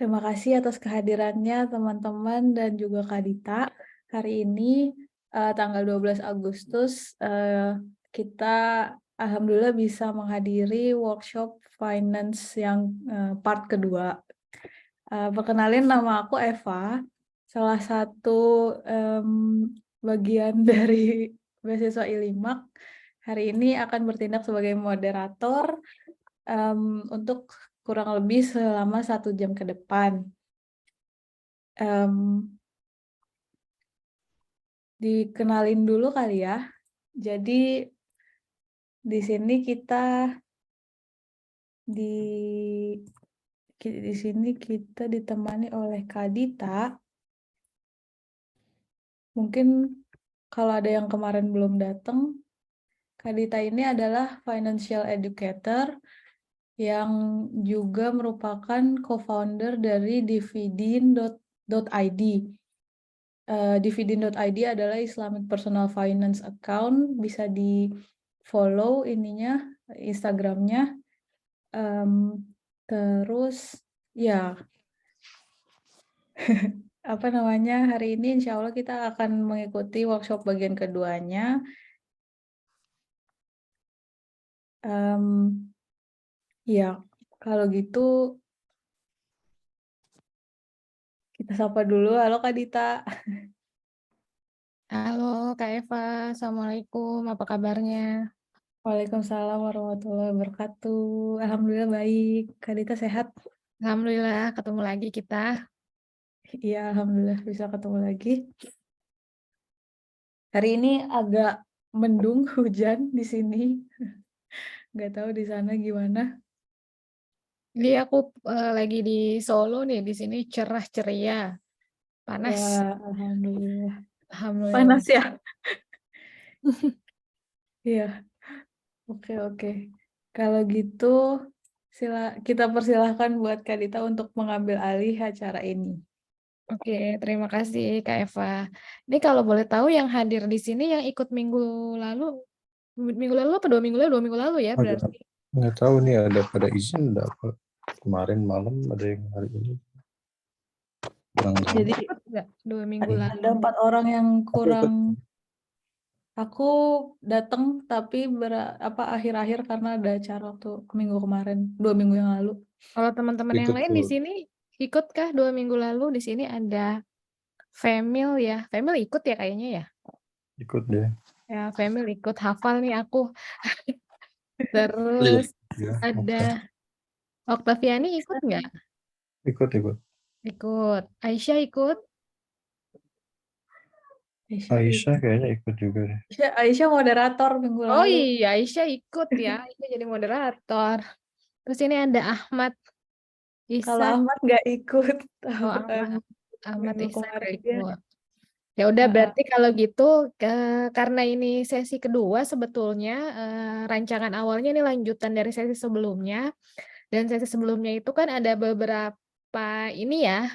Terima kasih atas kehadirannya teman-teman dan juga Kak Dita. Hari ini tanggal 12 Agustus kita alhamdulillah bisa menghadiri workshop finance yang part kedua. Perkenalin, nama aku Eva, salah satu bagian dari beasiswa ILIMAK. Hari ini akan bertindak sebagai moderator untuk kurang lebih selama 1 jam ke depan. Dikenalin dulu kali ya. Jadi di sini kita ditemani oleh Kak Dita. Mungkin kalau ada yang kemarin belum datang, Kak Dita ini adalah financial educator yang juga merupakan co-founder dari Dividend.id. Dividend.id adalah Islamic Personal Finance Account, bisa di follow ininya, Instagramnya. Terus ya, hari ini insya Allah kita akan mengikuti workshop bagian keduanya. Ya, kalau gitu kita sapa dulu. Halo Kak Dita. Halo Kak Eva, Assalamualaikum, apa kabarnya? Waalaikumsalam warahmatullahi wabarakatuh. Alhamdulillah baik. Kak Dita sehat? Alhamdulillah ketemu lagi kita. Iya, alhamdulillah bisa ketemu lagi. Hari ini agak mendung, hujan di sini. Nggak tahu di sana gimana. Jadi aku lagi di Solo nih, di sini cerah ceria, panas. Wah, alhamdulillah. Alhamdulillah. Panas ya? Iya, oke. Kalau gitu, kita persilahkan buat Kak Dita untuk mengambil alih acara ini. Oke, terima kasih Kak Eva. Ini kalau boleh tahu yang hadir di sini yang ikut minggu lalu apa 2 minggu lalu? 2 minggu lalu ya berarti. Nggak tahu nih ada pada izin nggak apa kemarin malam ada yang hari ini. Jadi Ikut nggak 2 minggu lalu? ada 4 orang yang kurang. Aku datang tapi akhir-akhir karena ada acara waktu minggu kemarin, 2 minggu yang lalu. Kalau teman-teman yang Ikut lain di sini ikutkah 2 minggu lalu? Di sini ada Femil ya. Femil ikut ya kayaknya ya. ikut deh. Ya, Femil ikut, hafal nih aku. Terus Ya, ada Oktaviani ikut nggak? ikut Ikut. Aisyah ikut? Aisyah kayaknya ikut juga deh. Aisyah moderator minggu Oh lalu. iya, Aisyah ikut ya. Aisyah jadi moderator. Terus ini ada Ahmad Kalau Ihsan. Ahmad nggak ikut. Oh, Ahmad Minggu Ihsan nggak kemarin dia. ikut. Ya udah, berarti kalau gitu karena ini sesi kedua sebetulnya rancangan awalnya ini lanjutan dari sesi sebelumnya. Dan sesi sebelumnya itu kan ada beberapa ini ya,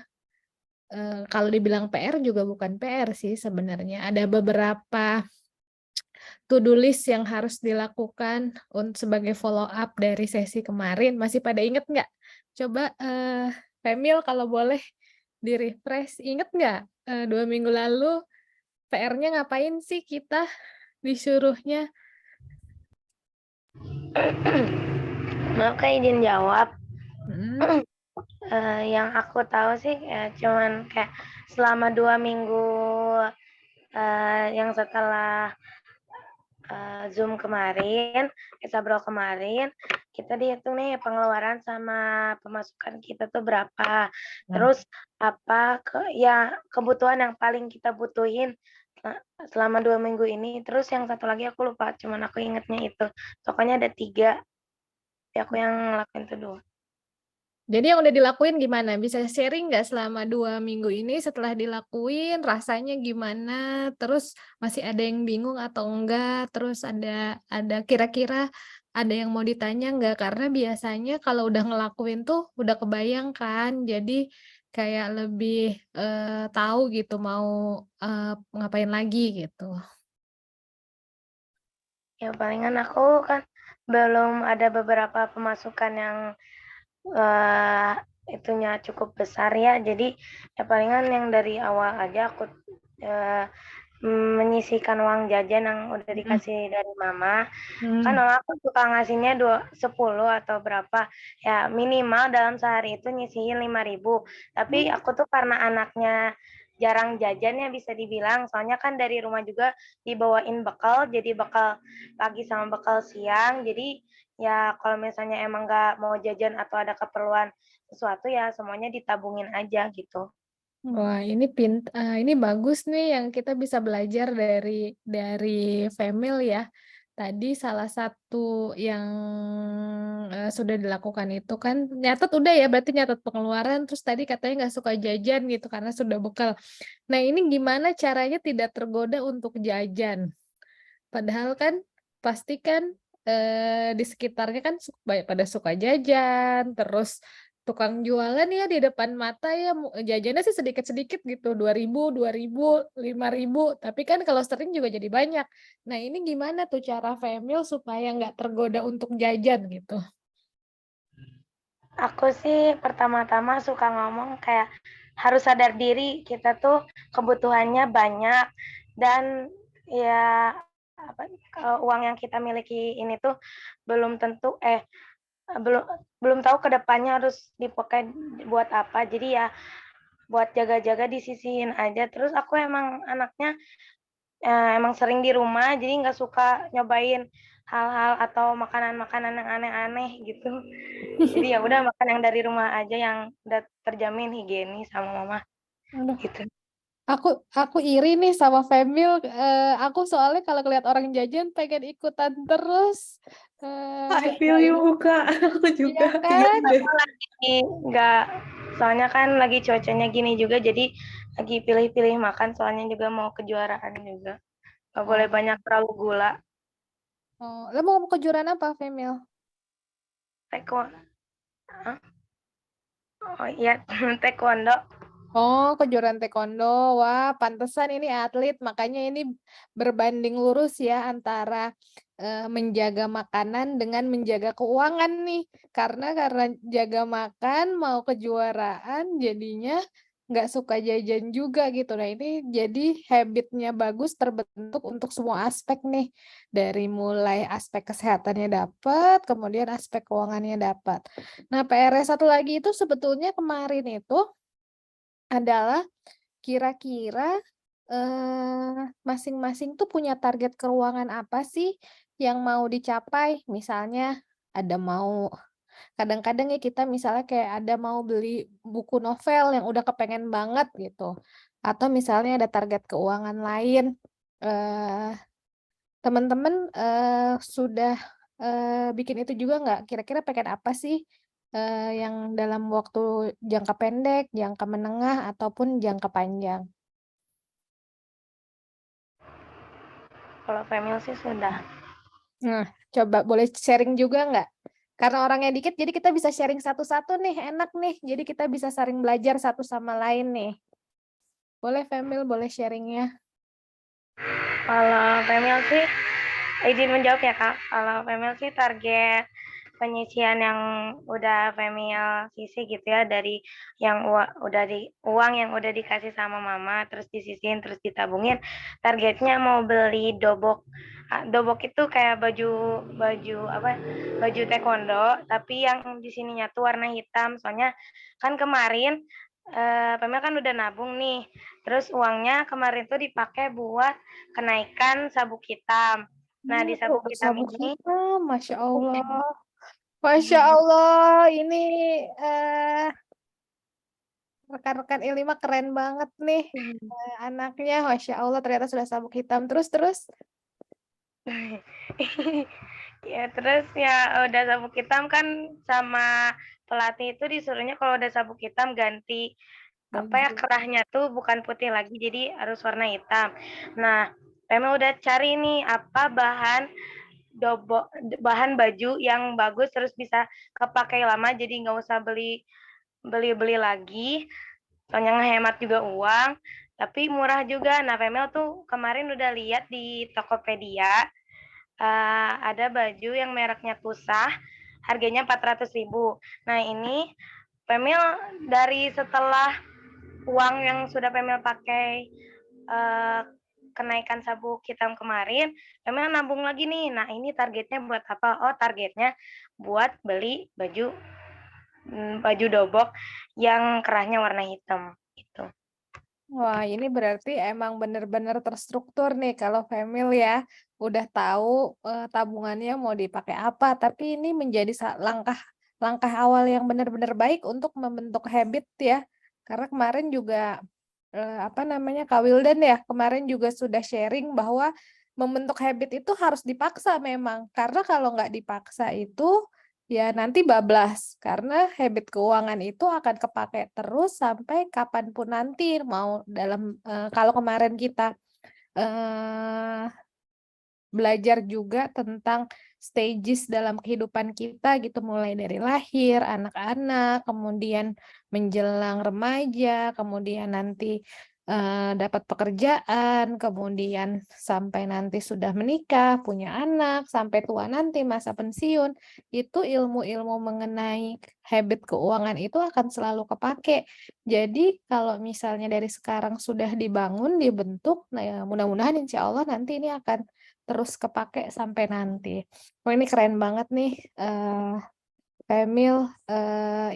kalau dibilang PR juga bukan PR sih sebenarnya. Ada beberapa to-do list yang harus dilakukan sebagai follow up dari sesi kemarin. Masih pada inget nggak? Coba Femil kalau boleh di-refresh. Inget nggak 2 minggu lalu PR-nya ngapain sih kita disuruhnya? Maaf Kak, izin jawab. Hmm. Yang aku tahu sih cuman kayak selama 2 minggu yang setelah Zoom kemarin, Sabrol kemarin, kita dihitung nih pengeluaran sama pemasukan kita tuh berapa. Terus apa kebutuhan yang paling kita butuhin selama 2 minggu ini. Terus yang satu lagi aku lupa, cuman aku ingetnya itu. Pokoknya ada 3. Ya aku yang ngelakuin itu 2. Jadi yang udah dilakuin gimana? Bisa sharing nggak selama 2 minggu ini setelah dilakuin rasanya gimana? Terus masih ada yang bingung atau enggak? Terus ada kira-kira ada yang mau ditanya nggak? Karena biasanya kalau udah ngelakuin tuh udah kebayang kan. Jadi kayak lebih tahu gitu mau ngapain lagi gitu. Ya palingan aku kan belum ada beberapa pemasukan yang itunya cukup besar ya. Jadi ya palingan yang dari awal aja aku menyisihkan uang jajan yang udah dikasih dari mama. Kan mama aku suka ngasihnya 10 atau berapa. Ya minimal dalam sehari itu nyisihin 5.000. Tapi aku tuh karena anaknya jarang jajan ya bisa dibilang. Soalnya kan dari rumah juga dibawain bekal. Jadi bekal pagi sama bekal siang. Jadi ya kalau misalnya emang nggak mau jajan atau ada keperluan sesuatu ya semuanya ditabungin aja gitu. Wah, ini bagus nih yang kita bisa belajar dari Femil ya. Tadi salah satu yang sudah dilakukan itu kan nyatet udah ya, berarti nyatet pengeluaran, terus tadi katanya nggak suka jajan gitu karena sudah bekal. Nah, ini gimana caranya tidak tergoda untuk jajan? Padahal kan pasti kan di sekitarnya kan pada suka jajan, terus tukang jualan ya di depan mata ya jajannya sih sedikit-sedikit gitu, 2.000, 2.000, 5.000, tapi kan kalau sering juga jadi banyak. Nah, ini gimana tuh cara Femil supaya nggak tergoda untuk jajan gitu? Aku sih pertama-tama suka ngomong kayak harus sadar diri kita tuh kebutuhannya banyak dan ya uang yang kita miliki ini tuh belum tentu belum belum tahu kedepannya harus dipakai buat apa. Jadi ya buat jaga-jaga disisihin aja. Terus aku emang anaknya emang sering di rumah jadi nggak suka nyobain hal-hal atau makanan-makanan yang aneh-aneh gitu. Jadi ya udah makan yang dari rumah aja yang udah terjamin higienis sama mama Aduh, gitu. aku iri nih sama Femil. Aku soalnya kalau ngeliat orang jajan pengen ikutan terus. I feel you, Kak. Aku Iya juga kan? deh. Nggak, soalnya kan lagi cuacanya gini juga jadi lagi pilih-pilih makan soalnya juga mau kejuaraan juga. Nggak boleh Oh, banyak terlalu gula. lo mau kejuaraan apa, Femil? Taekwondo. Oh iya, taekwondo. Oh, kejuaraan taekwondo. Wah, pantesan ini atlet. Makanya ini berbanding lurus ya antara menjaga makanan dengan menjaga keuangan nih. Karena jaga makan mau kejuaraan jadinya nggak suka jajan juga gitu. Nah, ini jadi habitnya bagus terbentuk untuk semua aspek nih. Dari mulai aspek kesehatannya dapat, kemudian aspek keuangannya dapat. Nah, PR satu lagi itu sebetulnya kemarin itu adalah kira-kira masing-masing tuh punya target keuangan apa sih yang mau dicapai? Misalnya ada mau kadang-kadang ya kita misalnya kayak ada mau beli buku novel yang udah kepengen banget gitu. Atau misalnya ada target keuangan lain. Eh, Teman-teman sudah bikin itu juga nggak? Kira-kira pengen apa sih yang dalam waktu jangka pendek, jangka menengah, ataupun jangka panjang? Kalau Femil sih sudah. Nah, coba boleh sharing juga nggak? Karena orangnya dikit, jadi kita bisa sharing satu-satu nih, enak nih. Jadi kita bisa saling belajar satu sama lain nih. Boleh Femil, boleh sharingnya. Kalau Femil sih izin menjawab ya Kak. Kalau Femil sih target penyisian yang udah Femil sisi gitu ya dari yang uang yang udah dikasih sama mama terus disisihin terus ditabungin, targetnya mau beli dobok. Dobok itu kayak baju taekwondo tapi yang di sininya tuh warna hitam soalnya kan kemarin Femil kan udah nabung nih terus uangnya kemarin tuh dipakai buat kenaikan sabuk hitam. Nah di sabuk hitam Sabuk ini hitam, Masya Allah. Masya Allah, ini rekan-rekan Ilma keren banget nih. Anaknya, Masya Allah, ternyata sudah sabuk hitam. Terus. ya terus ya udah sabuk hitam kan sama pelatih itu disuruhnya kalau udah sabuk hitam ganti apa ya Baju. kerahnya tuh bukan putih lagi jadi harus warna hitam. Nah, memang udah cari nih apa bahan baju yang bagus terus bisa kepakai lama jadi nggak usah beli lagi soalnya ngehemat juga uang tapi murah juga. Nah Femel tuh kemarin udah lihat di Tokopedia ada baju yang mereknya Tusah harganya 400.000. Nah ini Femil dari setelah uang yang sudah Femil pakai kenaikan sabuk hitam kemarin, Femil nabung lagi nih. Nah, ini targetnya buat apa? Oh, targetnya buat beli baju dobok yang kerahnya warna hitam gitu. Wah, ini berarti emang bener-bener terstruktur nih kalau Femil ya. Udah tahu tabungannya mau dipakai apa, tapi ini menjadi langkah awal yang benar-benar baik untuk membentuk habit ya. Karena kemarin juga apa namanya Kak Wildan ya, kemarin juga sudah sharing bahwa membentuk habit itu harus dipaksa memang. Karena kalau nggak dipaksa itu ya nanti bablas, karena habit keuangan itu akan kepakai terus sampai kapanpun nanti, mau dalam kalau kemarin kita eh, belajar juga tentang stages dalam kehidupan kita gitu, mulai dari lahir, anak-anak, kemudian menjelang remaja, kemudian nanti dapat pekerjaan, kemudian sampai nanti sudah menikah, punya anak, sampai tua nanti masa pensiun, itu ilmu-ilmu mengenai habit keuangan itu akan selalu kepake. Jadi kalau misalnya dari sekarang sudah dibangun, dibentuk, nah ya mudah-mudahan insya Allah nanti ini akan terus kepake sampai nanti. Oh ini keren banget nih, Femil,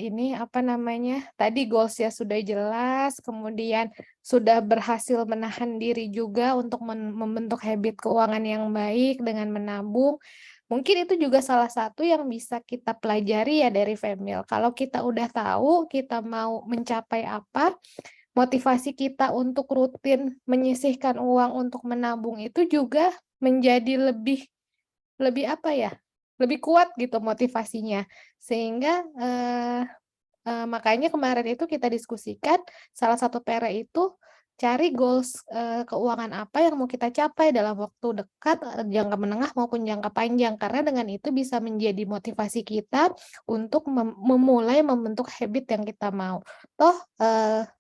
ini apa namanya, tadi goals-nya sudah jelas, kemudian sudah berhasil menahan diri juga untuk membentuk habit keuangan yang baik dengan menabung. Mungkin itu juga salah satu yang bisa kita pelajari ya dari Femil. Kalau kita udah tahu kita mau mencapai apa, motivasi kita untuk rutin menyisihkan uang untuk menabung itu juga menjadi lebih lebih apa ya, lebih kuat gitu motivasinya. Sehingga makanya kemarin itu kita diskusikan salah satu PR itu cari goals keuangan apa yang mau kita capai dalam waktu dekat, jangka menengah maupun jangka panjang. Karena dengan itu bisa menjadi motivasi kita untuk memulai membentuk habit yang kita mau. Toh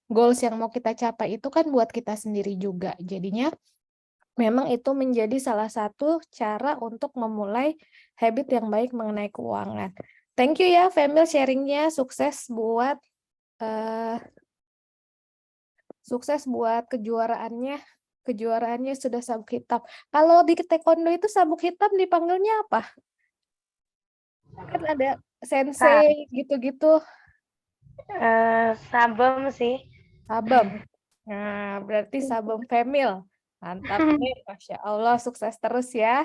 goals yang mau kita capai itu kan buat kita sendiri juga. Jadinya memang itu menjadi salah satu cara untuk memulai habit yang baik mengenai keuangan. Thank you ya Femil sharingnya, sukses buat kejuaraannya. Kejuaraannya sudah sabuk hitam. Kalau di taekwondo itu sabuk hitam dipanggilnya apa? Kan ada sensei gitu-gitu. Sabem sih. Sabem. Nah, berarti sabem Femil. Mantap nih, Masya Allah, sukses terus ya.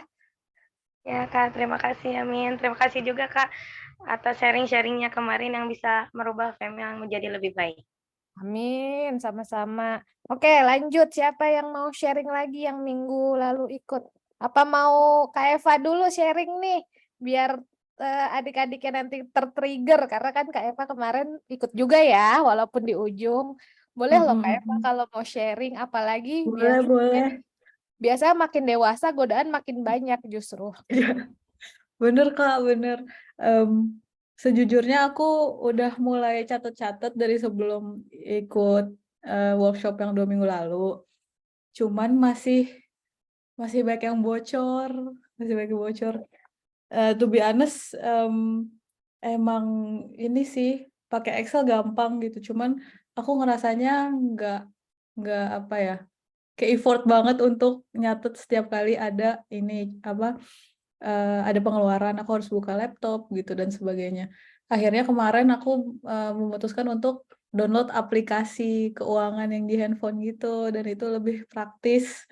Ya Kak, terima kasih Amin. Terima kasih juga Kak atas sharing-sharingnya kemarin yang bisa merubah Femil menjadi lebih baik. Amin, sama-sama. Oke, lanjut. Siapa yang mau sharing lagi yang minggu lalu ikut? Apa mau Kak Eva dulu sharing nih? Biar adik-adiknya nanti tertrigger. Karena kan Kak Eva kemarin ikut juga ya, walaupun di ujung. Boleh loh Kak Eva kalau mau sharing, apalagi Boleh. biasanya makin dewasa godaan makin banyak justru. Bener Kak, bener. Sejujurnya aku udah mulai catat-catat dari sebelum ikut workshop yang 2 minggu lalu. Cuman masih banyak yang bocor, To be honest, emang ini sih pakai Excel gampang gitu. Cuman aku ngerasanya nggak apa ya, kayak effort banget untuk nyatet setiap kali ada ini apa. Ada pengeluaran, aku harus buka laptop gitu dan sebagainya. Akhirnya kemarin aku memutuskan untuk download aplikasi keuangan yang di handphone gitu, dan itu lebih praktis.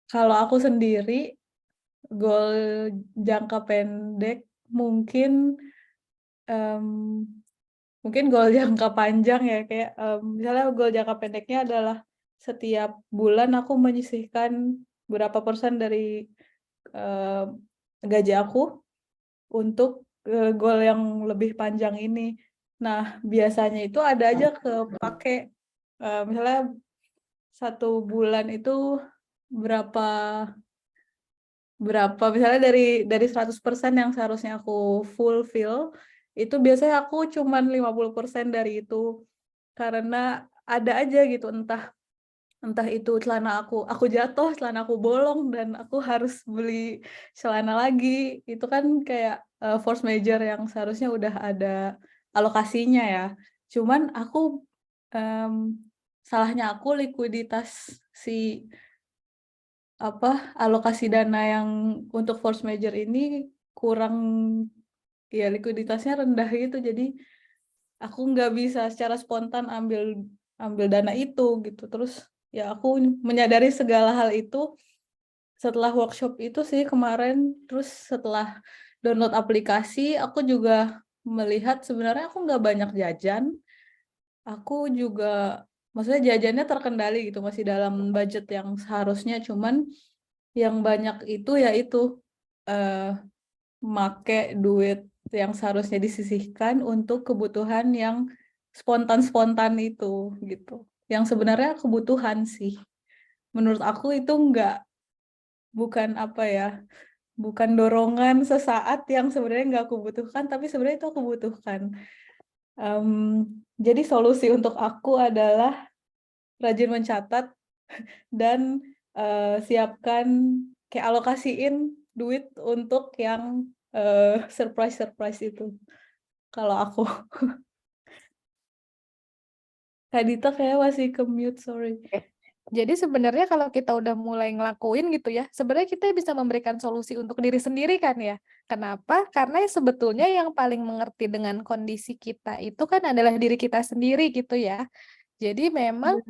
Kalau aku sendiri, goal jangka pendek mungkin goal jangka panjang ya, kayak misalnya goal jangka pendeknya adalah setiap bulan aku menyisihkan berapa persen dari gaji aku untuk goal yang lebih panjang ini. Nah, biasanya itu ada aja kepake, misalnya 1 bulan itu berapa misalnya dari 100% yang seharusnya aku fulfill, itu biasanya aku cuman 50% dari itu. Karena ada aja gitu, entah Entah itu celana aku jatuh, celana aku bolong dan aku harus beli celana lagi. Itu kan kayak force major yang seharusnya udah ada alokasinya ya. Cuman aku salahnya aku likuiditas si alokasi dana yang untuk force major ini kurang, ya likuiditasnya rendah gitu. Jadi aku nggak bisa secara spontan ambil dana itu gitu. Terus ya aku menyadari segala hal itu setelah workshop itu sih kemarin. Terus setelah download aplikasi, aku juga melihat sebenarnya aku nggak banyak jajan. Aku juga, maksudnya jajannya terkendali gitu, masih dalam budget yang seharusnya. Cuman yang banyak itu yaitu eh make duit yang seharusnya disisihkan untuk kebutuhan yang spontan-spontan itu gitu. Yang sebenarnya kebutuhan sih. Menurut aku itu bukan bukan dorongan sesaat yang sebenarnya nggak aku butuhkan, tapi sebenarnya itu aku butuhkan. Jadi solusi untuk aku adalah rajin mencatat dan siapkan, kayak alokasiin duit untuk yang surprise itu. Kalau aku, Kak Dita kayak masih ke mute, sorry. Jadi sebenarnya kalau kita udah mulai ngelakuin gitu ya, sebenarnya kita bisa memberikan solusi untuk diri sendiri kan ya. Kenapa? Karena sebetulnya yang paling mengerti dengan kondisi kita itu kan adalah diri kita sendiri gitu ya. Jadi memang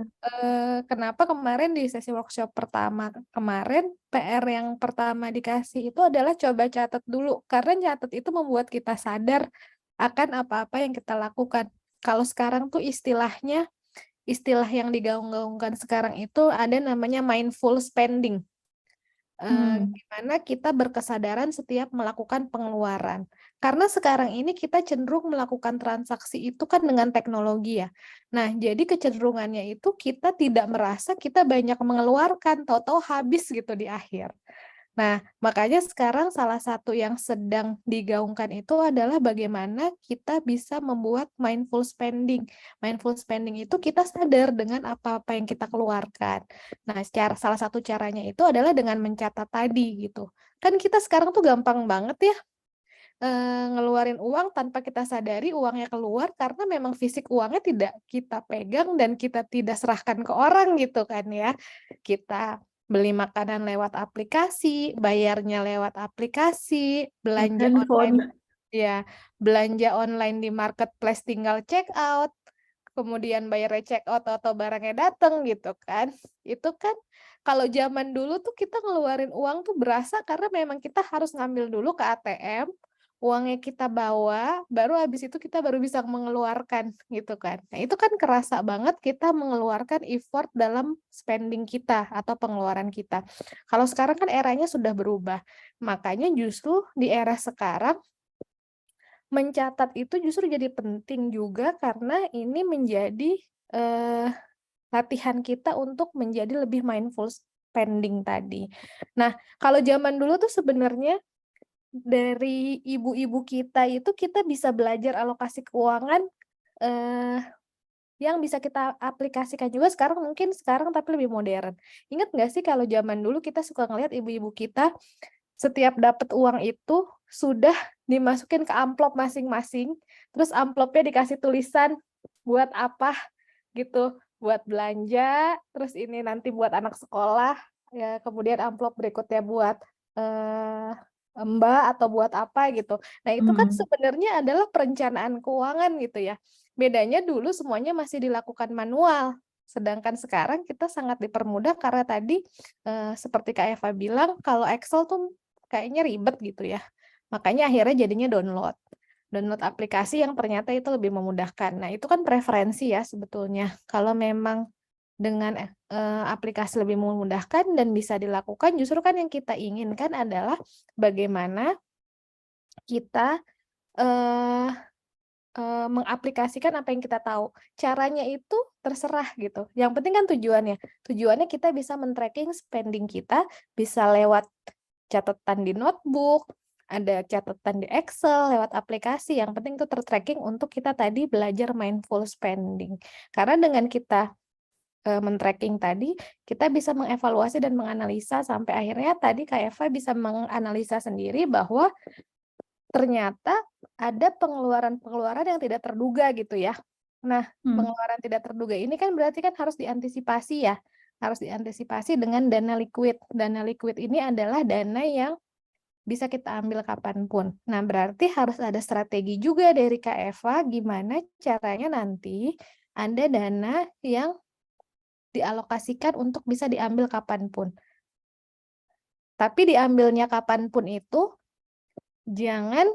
kenapa kemarin di sesi workshop pertama kemarin PR yang pertama dikasih itu adalah coba catat dulu. Karena catat itu membuat kita sadar akan apa-apa yang kita lakukan. Kalau sekarang tuh istilah yang digaung-gaungkan sekarang itu ada namanya mindful spending. Gimana kita berkesadaran setiap melakukan pengeluaran. Karena sekarang ini kita cenderung melakukan transaksi itu kan dengan teknologi ya. Nah, jadi kecenderungannya itu kita tidak merasa kita banyak mengeluarkan, tahu-tahu habis gitu di akhir. Nah, makanya sekarang salah satu yang sedang digaungkan itu adalah bagaimana kita bisa membuat mindful spending. Mindful spending itu kita sadar dengan apa-apa yang kita keluarkan. Nah, salah satu caranya itu adalah dengan mencatat tadi gitu. Kan kita sekarang tuh gampang banget ya ngeluarin uang tanpa kita sadari uangnya keluar karena memang fisik uangnya tidak kita pegang dan kita tidak serahkan ke orang gitu kan ya. Kita beli makanan lewat aplikasi, bayarnya lewat aplikasi, belanja online Handphone. ya, belanja online di marketplace tinggal check out, kemudian bayarnya check out atau barangnya datang gitu kan. Itu kan kalau zaman dulu tuh kita ngeluarin uang tuh berasa karena memang kita harus ngambil dulu ke ATM, uangnya kita bawa, baru habis itu kita baru bisa mengeluarkan gitu kan. Nah, itu kan kerasa banget kita mengeluarkan effort dalam spending kita atau pengeluaran kita. Kalau sekarang kan eranya sudah berubah. Makanya justru di era sekarang mencatat itu justru jadi penting juga karena ini menjadi latihan kita untuk menjadi lebih mindful spending tadi. Nah, kalau zaman dulu tuh sebenarnya dari ibu-ibu kita itu kita bisa belajar alokasi keuangan yang bisa kita aplikasikan juga sekarang tapi lebih modern. Ingat nggak sih kalau zaman dulu kita suka ngelihat ibu-ibu kita setiap dapat uang itu sudah dimasukin ke amplop masing-masing, terus amplopnya dikasih tulisan buat apa gitu, buat belanja, terus ini nanti buat anak sekolah, ya kemudian amplop berikutnya buat Mbak atau buat apa gitu. Nah, itu kan sebenarnya adalah perencanaan keuangan gitu ya. Bedanya dulu semuanya masih dilakukan manual. Sedangkan sekarang kita sangat dipermudah karena tadi seperti Kak Eva bilang kalau Excel tuh kayaknya ribet gitu ya. Makanya akhirnya jadinya download aplikasi yang ternyata itu lebih memudahkan. Nah, itu kan preferensi ya sebetulnya. Kalau memang dengan aplikasi lebih memudahkan dan bisa dilakukan, justru kan yang kita inginkan adalah bagaimana kita mengaplikasikan apa yang kita tahu. Caranya itu terserah gitu. Yang penting kan tujuannya. Tujuannya kita bisa men-tracking spending kita, bisa lewat catatan di notebook, ada catatan di Excel, lewat aplikasi. Yang penting itu ter-tracking untuk kita tadi belajar mindful spending. Karena dengan kita men-tracking tadi, kita bisa mengevaluasi dan menganalisa sampai akhirnya tadi Kak Eva bisa menganalisa sendiri bahwa ternyata ada pengeluaran-pengeluaran yang tidak terduga gitu ya. Nah, pengeluaran tidak terduga ini kan berarti kan harus diantisipasi ya. Harus diantisipasi dengan dana liquid. Dana liquid ini adalah dana yang bisa kita ambil kapanpun. Nah, berarti harus ada strategi juga dari Kak Eva gimana caranya nanti ada dana yang dialokasikan untuk bisa diambil kapanpun. Tapi diambilnya kapanpun itu jangan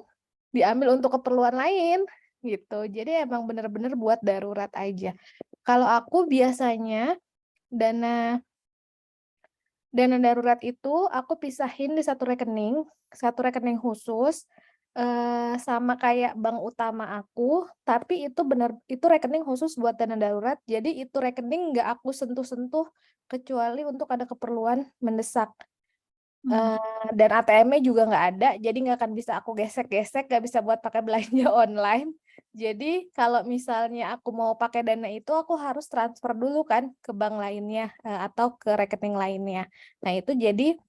diambil untuk keperluan lain gitu. Jadi emang bener-bener buat darurat aja. Kalau aku biasanya dana darurat itu aku pisahin di satu rekening khusus sama kayak bank utama aku, tapi itu rekening khusus buat dana darurat. Jadi itu rekening nggak aku sentuh-sentuh kecuali untuk ada keperluan mendesak. Dan ATM-nya juga nggak ada, jadi nggak akan bisa aku gesek-gesek, nggak bisa buat pakai belanja online. Jadi kalau misalnya aku mau pakai dana itu, aku harus transfer dulu kan ke bank lainnya atau ke rekening lainnya. Nah itu jadi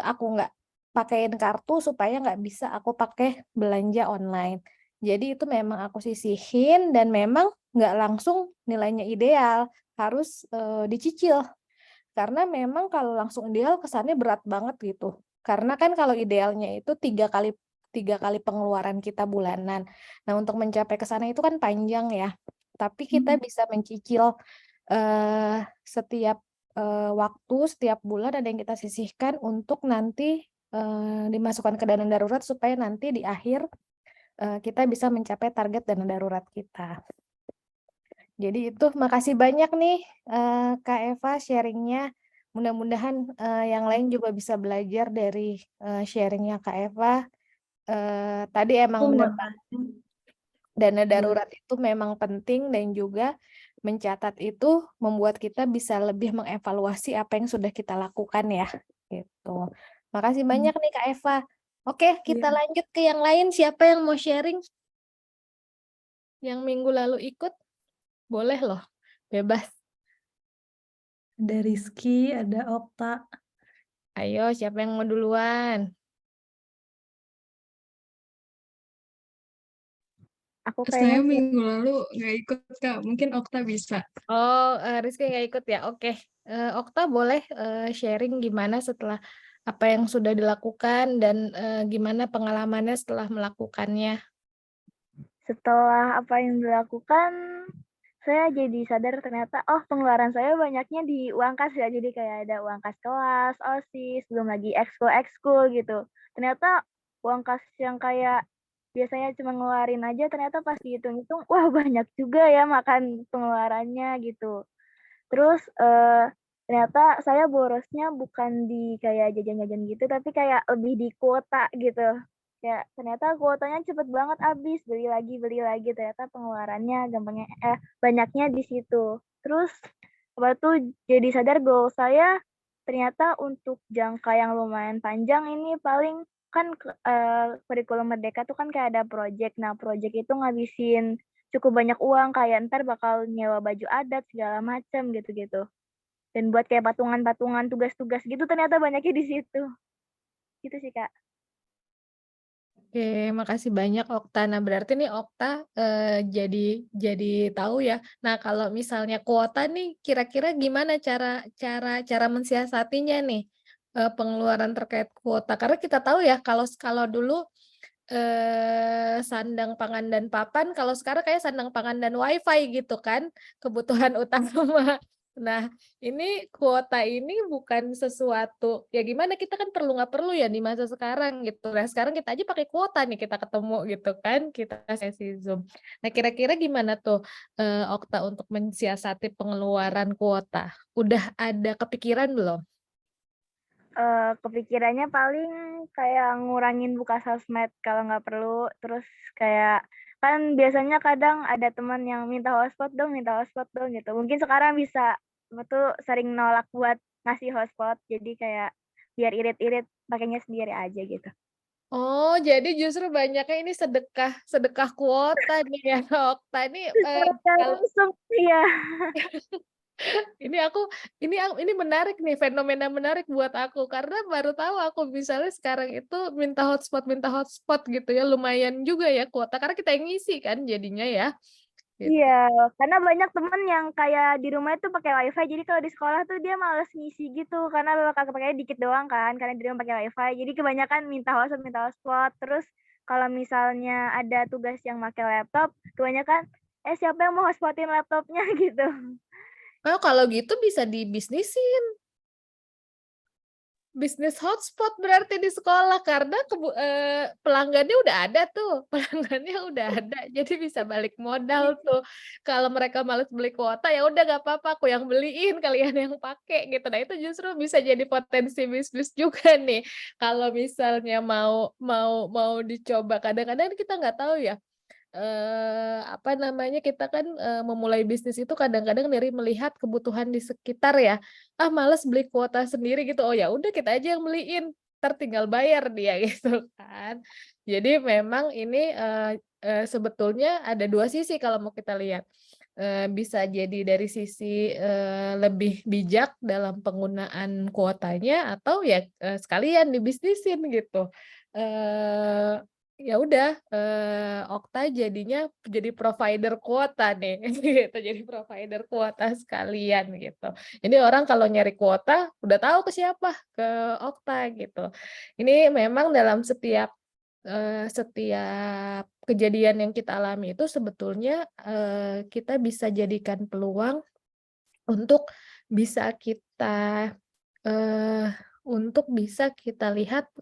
aku nggak pakein kartu supaya nggak bisa aku pakai belanja online. Jadi itu memang aku sisihin dan memang nggak langsung nilainya ideal, harus dicicil. Karena memang kalau langsung ideal kesannya berat banget gitu. Karena kan kalau idealnya itu tiga kali pengeluaran kita bulanan. Nah, untuk mencapai ke sana itu kan panjang ya. Tapi kita bisa mencicil setiap waktu, setiap bulan ada yang kita sisihkan untuk nanti dimasukkan ke dana darurat supaya nanti di akhir kita bisa mencapai target dana darurat kita. Jadi itu makasih banyak nih Kak Eva sharingnya. Mudah-mudahan yang lain juga bisa belajar dari sharingnya Kak Eva. Tadi emang benar dana darurat itu memang penting dan juga mencatat itu membuat kita bisa lebih mengevaluasi apa yang sudah kita lakukan ya. Gitu. Makasih banyak nih Kak Eva. Oke, kita lanjut ke yang lain. Siapa yang mau sharing? Yang minggu lalu ikut? Boleh loh, bebas. Ada Rizky, ada Okta. Ayo, siapa yang mau duluan? Aku Saya kayaknya minggu lalu nggak ikut, Kak. Mungkin Okta bisa. Oh, Rizky nggak ikut ya? Oke. Okta boleh sharing gimana setelah apa yang sudah dilakukan dan gimana pengalamannya setelah melakukannya? setelah apa yang dilakukan, saya jadi sadar ternyata, oh pengeluaran saya banyaknya di uang kas ya. Jadi kayak ada uang kas kelas, OSIS, belum lagi ekskul gitu. Ternyata uang kas yang kayak biasanya cuma ngeluarin aja, ternyata pas dihitung-hitung, wah banyak juga ya makan pengeluarannya gitu. Terus ternyata saya borosnya bukan di kayak jajan-jajan gitu, tapi kayak lebih di kuota gitu. Kayak ternyata kuotanya cepet banget habis, beli lagi, ternyata pengeluarannya banyaknya di situ. Terus apa tuh jadi sadar goal saya ternyata untuk jangka yang lumayan panjang ini paling kan kurikulum Merdeka tuh kan kayak ada project. Nah, project itu ngabisin cukup banyak uang, kayak ntar bakal nyewa baju adat segala macam gitu-gitu. Dan buat kayak patungan-patungan tugas-tugas gitu ternyata banyaknya di situ. Gitu sih, Kak. Oke, makasih banyak Okta. Nah, berarti nih Okta jadi tahu ya. Nah, kalau misalnya kuota nih kira-kira gimana cara mensiasatinya nih pengeluaran terkait kuota? Karena kita tahu ya kalau dulu sandang, pangan, dan papan, kalau sekarang kayak sandang, pangan, dan wifi gitu kan, kebutuhan utama. Nah, ini kuota ini bukan sesuatu, ya gimana kita kan perlu nggak perlu ya di masa sekarang gitu. Nah, sekarang kita aja pakai kuota nih kita ketemu gitu kan, kita sesi Zoom. Nah, kira-kira gimana tuh Okta untuk mensiasati pengeluaran kuota? Udah ada kepikiran belum? Kepikirannya paling kayak ngurangin buka sosmed kalau nggak perlu. Terus kayak kan biasanya kadang ada teman yang minta hotspot dong gitu. Mungkin sekarang bisa sering nolak buat ngasih hotspot. Jadi kayak biar irit-irit pakainya sendiri aja gitu. Oh, jadi justru banyaknya ini sedekah kuota nih ya, Okta. Ini Secara kalau langsung iya. Ini menarik nih, fenomena menarik buat aku karena baru tahu aku misalnya sekarang itu minta hotspot gitu ya, lumayan juga ya kuota karena kita yang ngisi kan jadinya ya. Gitu. Iya, karena banyak temen yang kayak di rumah itu pakai wifi, jadi kalau di sekolah tuh dia males ngisi gitu, karena pakainya dikit doang kan, karena di rumah pakai wifi, jadi kebanyakan minta hotspot. Terus kalau misalnya ada tugas yang pakai laptop, kebanyakan, siapa yang mau hotspotin laptopnya gitu. Oh, kalau gitu bisa dibisnisin. Bisnis hotspot berarti di sekolah karena pelanggannya udah ada tuh, pelanggannya udah ada, jadi bisa balik modal tuh. Kalau mereka males beli kuota ya udah nggak apa-apa, aku yang beliin, kalian yang pakai gitu. Nah itu justru bisa jadi potensi bisnis juga nih. Kalau misalnya mau dicoba, kadang-kadang kita nggak tahu ya. Apa namanya, kita kan memulai bisnis itu kadang-kadang dari melihat kebutuhan di sekitar ya. Ah, males beli kuota sendiri gitu. Oh ya udah kita aja yang beliin, entar tinggal bayar dia gitu kan. Jadi memang ini sebetulnya ada dua sisi kalau mau kita lihat. Bisa jadi dari sisi lebih bijak dalam penggunaan kuotanya atau ya sekalian dibisnisin gitu. Ya udah, Okta jadinya jadi provider kuota nih, gitu, jadi provider kuota sekalian gitu. Jadi orang kalau nyari kuota udah tahu ke siapa, ke Okta gitu. Ini memang dalam setiap kejadian yang kita alami itu sebetulnya kita bisa jadikan peluang untuk bisa kita lihat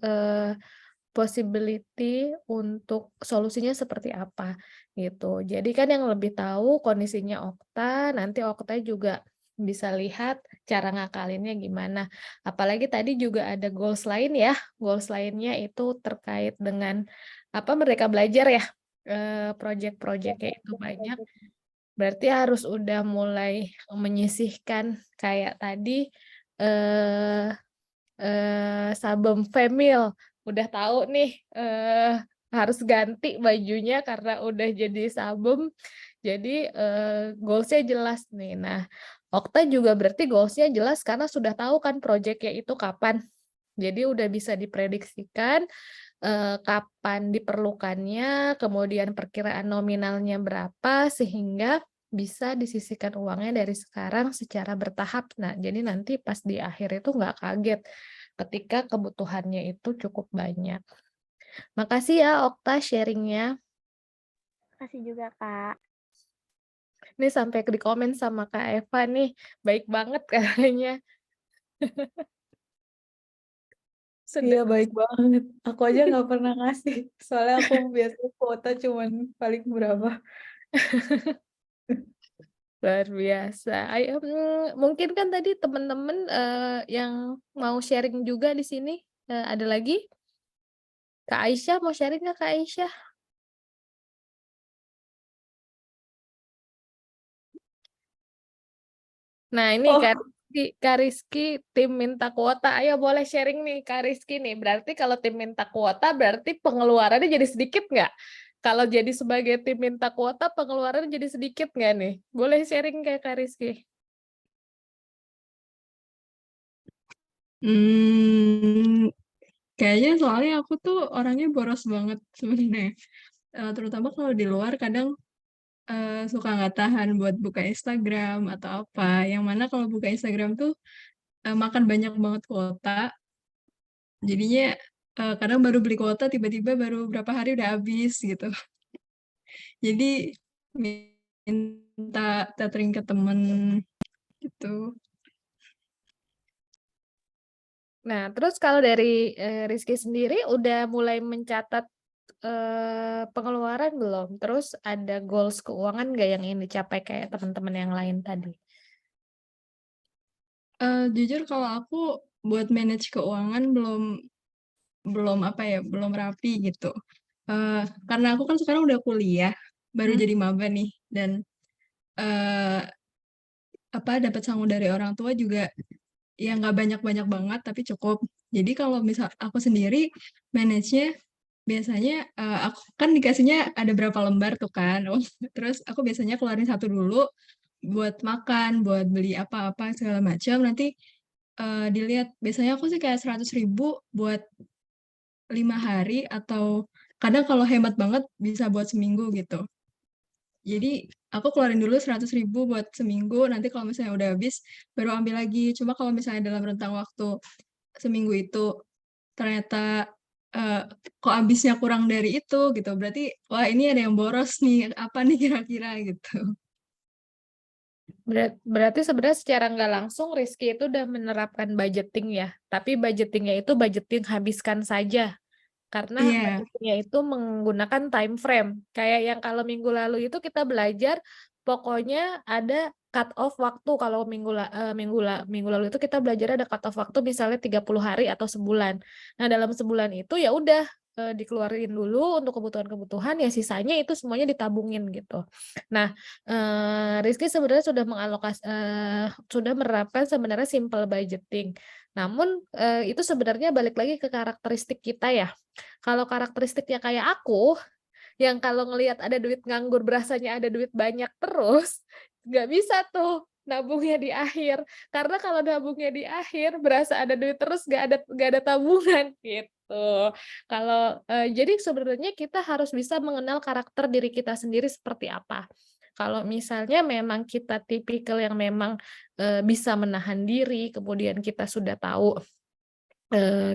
possibility untuk solusinya seperti apa gitu. Jadi kan yang lebih tahu kondisinya Okta, nanti Okta juga bisa lihat cara ngakalinnya gimana. Apalagi tadi juga ada goals lain ya. Goals lainnya itu terkait dengan apa mereka belajar ya. Project-projectnya itu banyak. Berarti harus udah mulai menyisihkan kayak tadi Sabem Femil udah tahu nih harus ganti bajunya karena udah jadi sabem, jadi goals-nya jelas nih. Nah, Okta juga berarti goals-nya jelas karena sudah tahu kan proyeknya itu kapan, jadi udah bisa diprediksikan kapan diperlukannya, kemudian perkiraan nominalnya berapa, sehingga bisa disisihkan uangnya dari sekarang secara bertahap. Nah, jadi nanti pas di akhir itu nggak kaget ketika kebutuhannya itu cukup banyak. Makasih ya Okta sharingnya. Kasih juga, Kak. Ini sampai di komen sama Kak Eva nih, baik banget kayaknya. Iya baik banget. Aku aja nggak pernah ngasih. Soalnya aku biasa kuota cuman paling berapa. Luar biasa. Ayo, mungkin kan tadi teman-teman yang mau sharing juga di sini. Ada lagi? Kak Aisyah mau sharing nggak Kak Aisyah? Nah ini Kak Rizky tim minta kuota. Ayo boleh sharing nih Kak Rizky nih. Berarti kalau tim minta kuota berarti pengeluarannya jadi sedikit nggak? Kalau jadi sebagai tim minta kuota pengeluaran jadi sedikit nggak nih? Boleh sharing kayak Kak Rizky? Kayaknya soalnya aku tuh orangnya boros banget sebenarnya. Terutama kalau di luar kadang suka nggak tahan buat buka Instagram atau apa. Yang mana kalau buka Instagram tuh makan banyak banget kuota. Jadinya kadang baru beli kuota tiba-tiba baru berapa hari udah habis gitu. Jadi minta tethering ke temen gitu. Nah, terus kalau dari Rizky sendiri udah mulai mencatat pengeluaran belum? Terus ada goals keuangan nggak yang ingin dicapai kayak teman-teman yang lain tadi? Jujur kalau aku buat manage keuangan belum apa ya, belum rapi gitu. Karena aku kan sekarang udah kuliah, baru jadi maba nih, dan dapat sangu dari orang tua juga ya nggak banyak-banyak banget tapi cukup. Jadi kalau misal aku sendiri manage-nya biasanya aku kan dikasihnya ada berapa lembar tuh kan. Terus aku biasanya keluarin satu dulu buat makan, buat beli apa-apa segala macam. Nanti dilihat, biasanya aku sih kayak 100.000 buat 5 hari, atau kadang kalau hemat banget bisa buat seminggu gitu. Jadi aku keluarin dulu 100.000 buat seminggu, nanti kalau misalnya udah habis baru ambil lagi. Cuma kalau misalnya dalam rentang waktu seminggu itu ternyata kok habisnya kurang dari itu gitu, berarti wah ini ada yang boros nih, apa nih kira-kira gitu. Berarti sebenarnya secara nggak langsung Rizky itu udah menerapkan budgeting ya. Tapi budgetingnya itu budgeting habiskan saja. Karena Iya, budgetingnya itu menggunakan time frame. Kayak yang kalau minggu lalu itu kita belajar, pokoknya ada cut off waktu. Kalau minggu lalu itu kita belajar ada cut off waktu misalnya 30 hari atau sebulan. Nah, dalam sebulan itu ya udah dikeluarin dulu untuk kebutuhan-kebutuhan, ya sisanya itu semuanya ditabungin gitu. Nah, Rizky sebenarnya sudah menerapkan sebenarnya simple budgeting. Namun itu sebenarnya balik lagi ke karakteristik kita ya. Kalau karakteristiknya kayak aku, yang kalau ngelihat ada duit nganggur berasanya ada duit banyak terus, nggak bisa tuh nabungnya di akhir. Karena kalau nabungnya di akhir berasa ada duit terus, nggak ada tabungan gitu. Kalau jadi sebenarnya kita harus bisa mengenal karakter diri kita sendiri seperti apa. Kalau misalnya memang kita tipikal yang memang bisa menahan diri, kemudian kita sudah tahu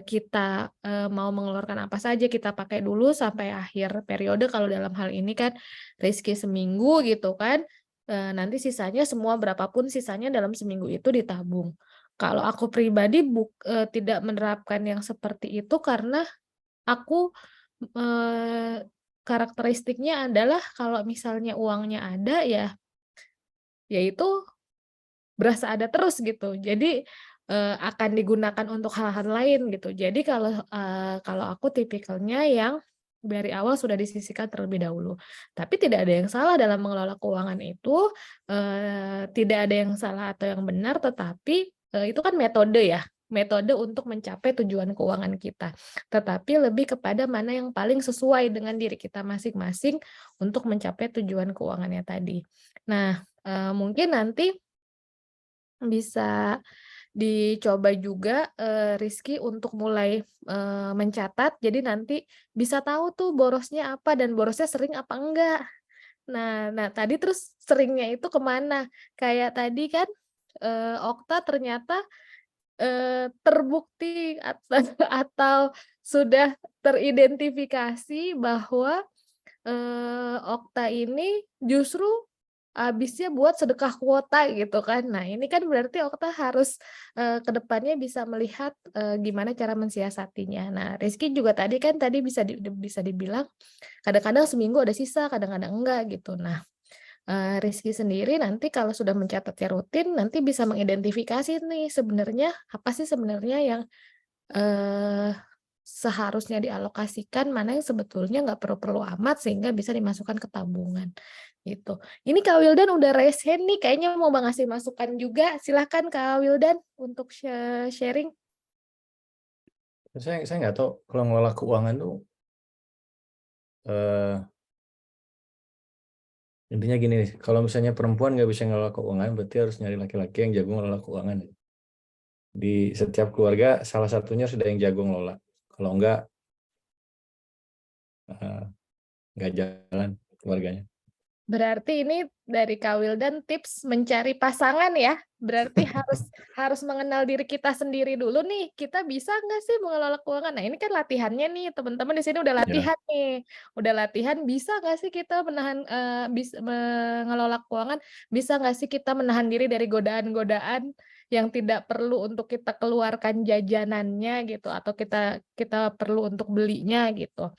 kita mau mengeluarkan apa saja, kita pakai dulu sampai akhir periode. Kalau dalam hal ini kan Rizky seminggu gitu kan, nanti sisanya semua berapapun sisanya dalam seminggu itu ditabung. Kalau aku pribadi tidak menerapkan yang seperti itu karena aku karakteristiknya adalah kalau misalnya uangnya ada ya itu berasa ada terus gitu. Jadi akan digunakan untuk hal-hal lain gitu. Jadi kalau aku tipikalnya yang dari awal sudah disisihkan terlebih dahulu. Tapi tidak ada yang salah dalam mengelola keuangan itu, tidak ada yang salah atau yang benar, tetapi itu kan metode ya, metode untuk mencapai tujuan keuangan kita. Tetapi lebih kepada mana yang paling sesuai dengan diri kita masing-masing untuk mencapai tujuan keuangannya tadi. Nah, mungkin nanti bisa dicoba juga, Rizky untuk mulai, mencatat, jadi nanti bisa tahu tuh borosnya apa dan borosnya sering apa enggak. Nah tadi terus seringnya itu kemana? Kayak tadi kan, Okta ternyata, terbukti atau sudah teridentifikasi bahwa, Okta ini justru habisnya buat sedekah kuota gitu kan. Nah, ini kan berarti Okta harus ke depannya bisa melihat gimana cara mensiasatinya. Nah, Rizky juga tadi bisa dibilang kadang-kadang seminggu ada sisa, kadang-kadang enggak gitu. Nah, Rizky sendiri nanti kalau sudah mencatatnya rutin, nanti bisa mengidentifikasi nih sebenarnya apa sih sebenarnya yang eh, seharusnya dialokasikan, mana yang sebetulnya nggak perlu-perlu amat sehingga bisa dimasukkan ke tabungan gitu. Ini Kak Wildan udah raise hand nih, kayaknya mau ngasih masukan juga. Silahkan Kak Wildan untuk sharing. Saya nggak tahu kalau ngelola keuangan tuh intinya gini nih, kalau misalnya perempuan nggak bisa ngelola keuangan, berarti harus nyari laki-laki yang jago ngelola keuangan. Di setiap keluarga salah satunya sudah yang jago ngelola. Kalau nggak jalan keluarganya. Berarti ini dari Kak Wildan tips mencari pasangan ya. Berarti harus mengenal diri kita sendiri dulu nih. Kita bisa nggak sih mengelola keuangan? Nah, ini kan latihannya nih. Teman-teman di sini udah latihan nih. Udah latihan, bisa nggak sih kita bisa mengelola keuangan? Bisa nggak sih kita menahan diri dari godaan-godaan yang tidak perlu untuk kita keluarkan jajanannya gitu, atau kita perlu untuk belinya gitu.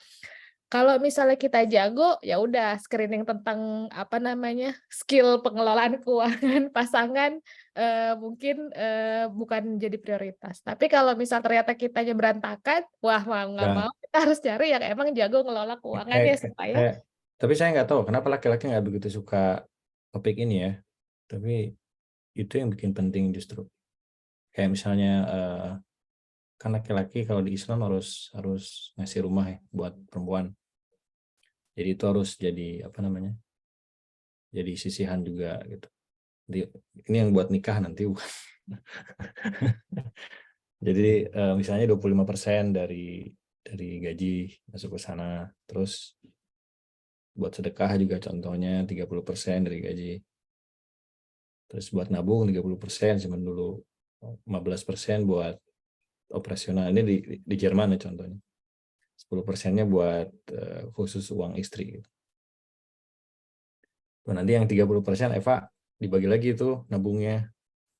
Kalau misalnya kita jago, ya udah screening tentang apa namanya skill pengelolaan keuangan pasangan mungkin bukan jadi prioritas. Tapi kalau misal ternyata kitanya berantakan, wah mau nggak mau kita harus cari yang emang jago ngelola keuangannya supaya. Tapi saya nggak tahu kenapa laki-laki nggak begitu suka topik ini ya. Tapi itu yang bikin penting justru. Kayak misalnya kan laki-laki kalau di Islam harus ngasih rumah ya buat perempuan. Jadi itu harus jadi apa namanya? Jadi sisihan juga gitu. Ini yang buat nikah nanti bukan. Jadi misalnya 25% dari gaji masuk ke sana. Terus buat sedekah juga contohnya 30% dari gaji. Terus buat nabung 30% simpan dulu. 15% buat operasional. Ini di Jerman ya contohnya. 10%-nya buat khusus uang istri. Gitu. Nanti yang 30% Eva dibagi lagi tuh nabungnya.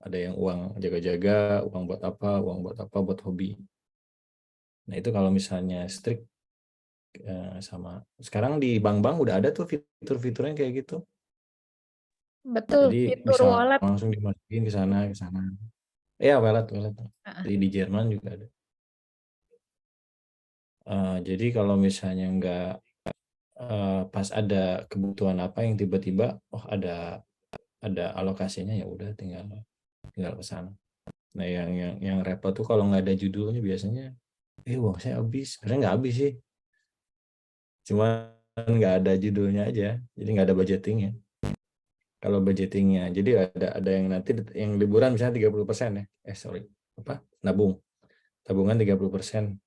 Ada yang uang jaga-jaga, uang buat apa, buat hobi. Nah itu kalau misalnya strict sama. Sekarang di bank-bank udah ada tuh fitur-fiturnya kayak gitu. Betul, Jadi fitur bisa wallet. langsung dimasukin ke sana. Ya wallet. Di Jerman juga ada. Jadi kalau misalnya nggak pas ada kebutuhan apa yang tiba-tiba ada alokasinya, ya udah tinggal ke sana. Nah yang repot tuh kalau nggak ada judulnya biasanya uang saya habis. Sebenarnya nggak habis sih, cuma nggak ada judulnya aja, jadi nggak ada budgetingnya. Kalau budgetingnya, jadi ada yang nanti yang liburan misalnya 30% ya, tabungan 30%.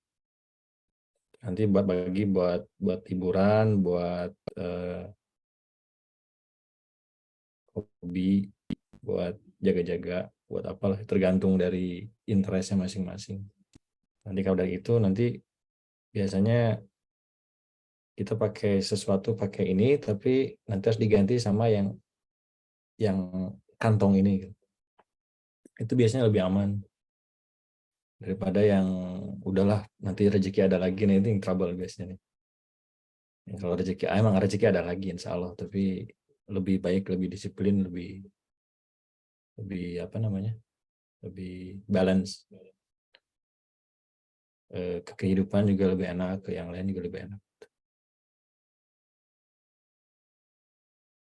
Nanti bagi buat hiburan, buat hobi, buat jaga-jaga, buat apalah, tergantung dari interestnya masing-masing. Nanti kalau dari itu nanti biasanya kita pakai sesuatu pakai ini, tapi nanti harus diganti sama yang kantong ini. Itu biasanya lebih aman daripada yang udahlah nanti rezeki ada lagi. Nah itu yang trouble biasanya nih. Kalau emang rezeki ada lagi insya Allah, tapi lebih baik, lebih disiplin, lebih lebih balance. Ke kehidupan juga lebih enak, ke yang lain juga lebih enak.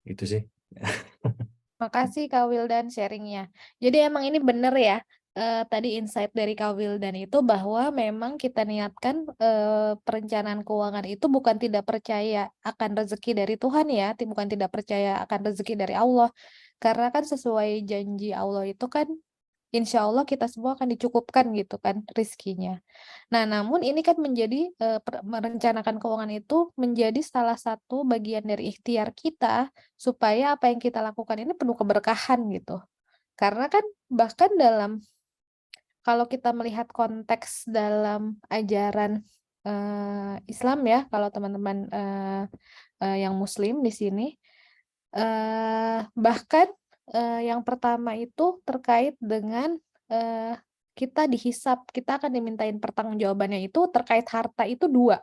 Itu sih. Makasih Kak Wildan sharingnya. Jadi emang ini benar ya, tadi insight dari Kak Wildan itu bahwa memang kita niatkan perencanaan keuangan itu bukan tidak percaya akan rezeki dari Tuhan ya, bukan tidak percaya akan rezeki dari Allah. Karena kan sesuai janji Allah itu kan insya Allah kita semua akan dicukupkan gitu kan rizkinya. Nah, namun ini kan menjadi merencanakan keuangan itu menjadi salah satu bagian dari ikhtiar kita supaya apa yang kita lakukan ini penuh keberkahan gitu. Karena kan bahkan kalau kita melihat konteks dalam ajaran Islam ya, kalau teman-teman yang Muslim di sini, bahkan yang pertama itu terkait dengan kita dihisap, kita akan dimintain pertanggungjawabannya itu terkait harta itu 2.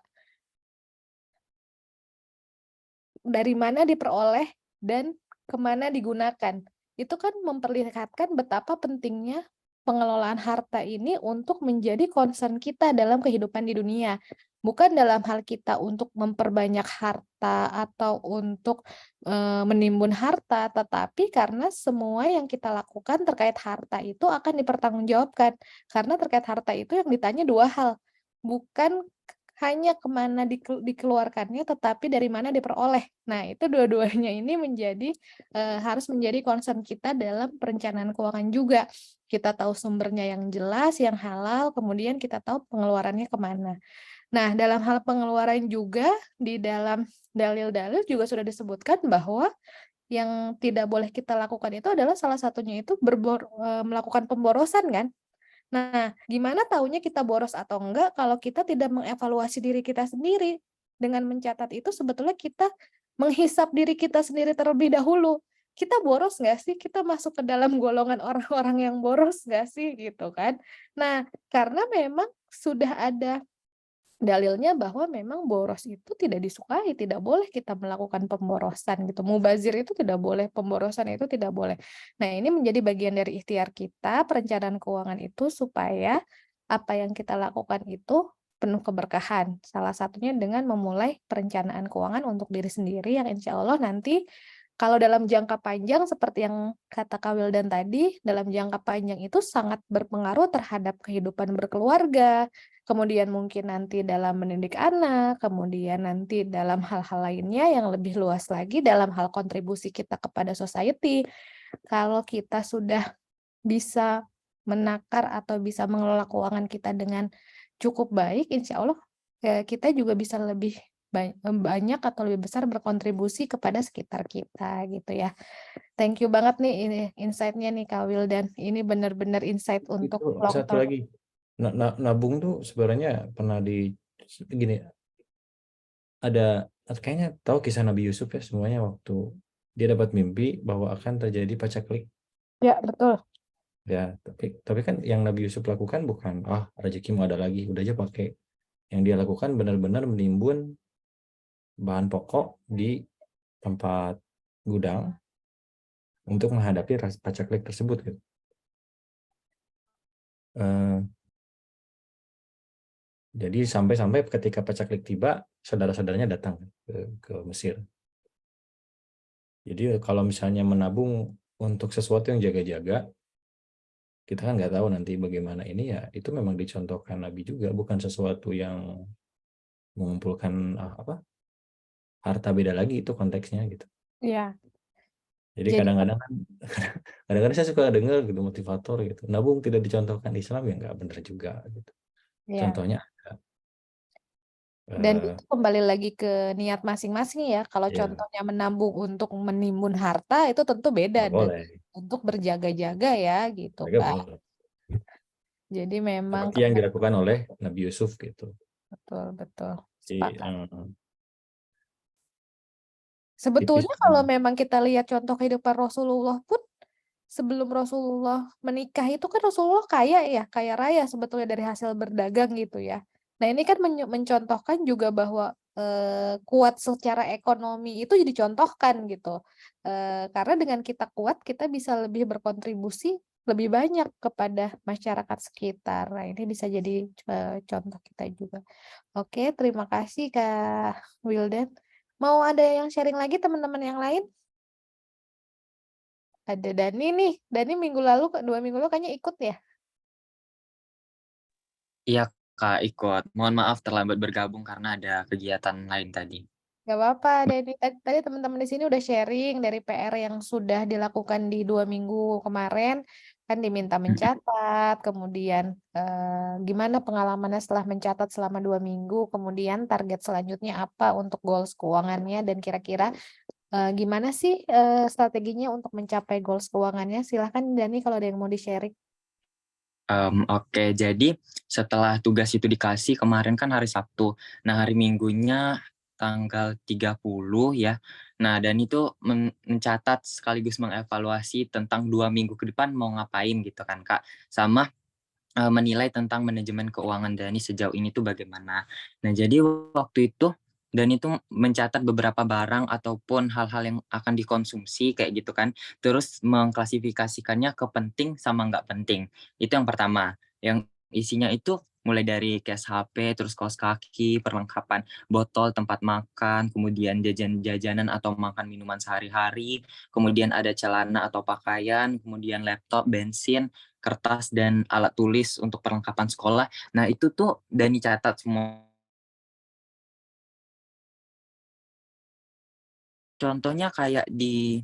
Dari mana diperoleh dan kemana digunakan. Itu kan memperlihatkan betapa pentingnya pengelolaan harta ini untuk menjadi concern kita dalam kehidupan di dunia. Bukan dalam hal kita untuk memperbanyak harta atau untuk menimbun harta, tetapi karena semua yang kita lakukan terkait harta itu akan dipertanggungjawabkan. Karena terkait harta itu yang ditanya 2 hal, bukan hanya kemana dikeluarkannya, tetapi dari mana diperoleh. Nah, itu dua-duanya ini harus menjadi concern kita dalam perencanaan keuangan juga. Kita tahu sumbernya yang jelas, yang halal, kemudian kita tahu pengeluarannya kemana. Nah, dalam hal pengeluaran juga, di dalam dalil-dalil juga sudah disebutkan bahwa yang tidak boleh kita lakukan itu adalah salah satunya itu melakukan pemborosan kan. Nah, gimana taunya kita boros atau enggak kalau kita tidak mengevaluasi diri kita sendiri? Dengan mencatat itu sebetulnya kita menghisap diri kita sendiri terlebih dahulu. Kita boros nggak sih? Kita masuk ke dalam golongan orang-orang yang boros nggak sih? Gitu kan. Nah, karena memang sudah ada dalilnya bahwa memang boros itu tidak disukai, tidak boleh kita melakukan pemborosan gitu. Mubazir itu tidak boleh, pemborosan itu tidak boleh. Nah, ini menjadi bagian dari ikhtiar kita, perencanaan keuangan itu supaya apa yang kita lakukan itu penuh keberkahan. Salah satunya dengan memulai perencanaan keuangan untuk diri sendiri yang insya Allah nanti kalau dalam jangka panjang seperti yang kata Kak Wildan tadi, dalam jangka panjang itu sangat berpengaruh terhadap kehidupan berkeluarga, kemudian mungkin nanti dalam mendidik anak, kemudian nanti dalam hal-hal lainnya yang lebih luas lagi dalam hal kontribusi kita kepada society. kalau kita sudah bisa menakar atau bisa mengelola keuangan kita dengan cukup baik, insya Allah kita juga bisa lebih banyak atau lebih besar berkontribusi kepada sekitar kita gitu ya. Thank you banget nih ini insight-nya nih Kak Wildan. Ini benar-benar insight untuk Itu long satu term. lagi. Nabung tuh sebenarnya pernah gini, ada kayaknya tahu kisah Nabi Yusuf ya, semuanya waktu dia dapat mimpi bahwa akan terjadi pacaklik. Ya, betul. Ya, tapi kan yang Nabi Yusuf lakukan bukan rezekimu ada lagi, udah aja pakai. Yang dia lakukan benar-benar menimbun bahan pokok di tempat gudang untuk menghadapi pacaklik tersebut gitu. Jadi sampai ketika pacaklik tiba, saudara-saudaranya datang ke Mesir. Jadi kalau misalnya menabung untuk sesuatu yang jaga-jaga, kita kan nggak tahu nanti bagaimana ini ya. Itu memang dicontohkan Nabi juga, bukan sesuatu yang mengumpulkan harta beda lagi itu konteksnya gitu. Iya. Jadi Jadi kadang-kadang saya suka dengar gitu motivator gitu. Nabung tidak dicontohkan Islam ya nggak benar juga gitu. ya. Contohnya Dan itu kembali lagi ke niat masing-masing ya. Kalau ya, contohnya menabung untuk menimbun harta itu tentu beda nggak dan boleh. untuk berjaga-jaga ya gitu Mereka kan. boleh. Jadi memang Seperti yang dilakukan oleh Nabi Yusuf gitu. betul. Jadi, Sepakat. tipis. Sebetulnya kalau memang kita lihat contoh kehidupan Rasulullah pun sebelum Rasulullah menikah itu kan Rasulullah kaya raya sebetulnya dari hasil berdagang gitu ya. Nah ini kan mencontohkan juga bahwa kuat secara ekonomi itu dicontohkan gitu. Karena dengan kita kuat kita bisa lebih berkontribusi lebih banyak kepada masyarakat sekitar. Nah ini bisa jadi contoh kita juga. Oke, terima kasih Kak Wildan. Mau ada yang sharing lagi teman-teman yang lain? Ada Dani nih. Dani 2 minggu lalu kayaknya ikut ya? Iya Kak, ikut. Mohon maaf terlambat bergabung karena ada kegiatan lain tadi. Gak apa-apa, Dani. Tadi teman-teman di sini udah sharing dari PR yang sudah dilakukan di 2 minggu kemarin. Kan diminta mencatat, kemudian gimana pengalamannya setelah mencatat selama 2 minggu, kemudian target selanjutnya apa untuk goals keuangannya, dan kira-kira gimana sih strateginya untuk mencapai goals keuangannya. Silahkan Dani kalau ada yang mau di-sharing. Oke, jadi setelah tugas itu dikasih kemarin kan hari Sabtu. Nah, hari Minggunya tanggal 30 ya. Nah, dan itu mencatat sekaligus mengevaluasi tentang 2 minggu ke depan mau ngapain gitu kan Kak. Sama menilai tentang manajemen keuangan Dani sejauh ini tuh bagaimana. Nah, jadi waktu itu Dani itu mencatat beberapa barang ataupun hal-hal yang akan dikonsumsi kayak gitu kan. Terus mengklasifikasikannya ke penting sama nggak penting. Itu yang pertama. Yang isinya itu mulai dari case HP, terus kaos kaki, perlengkapan botol, tempat makan, kemudian jajan-jajanan atau makan minuman sehari-hari, kemudian ada celana atau pakaian, kemudian laptop, bensin, kertas, dan alat tulis untuk perlengkapan sekolah. Nah, itu tuh Dani catat semua. Contohnya kayak di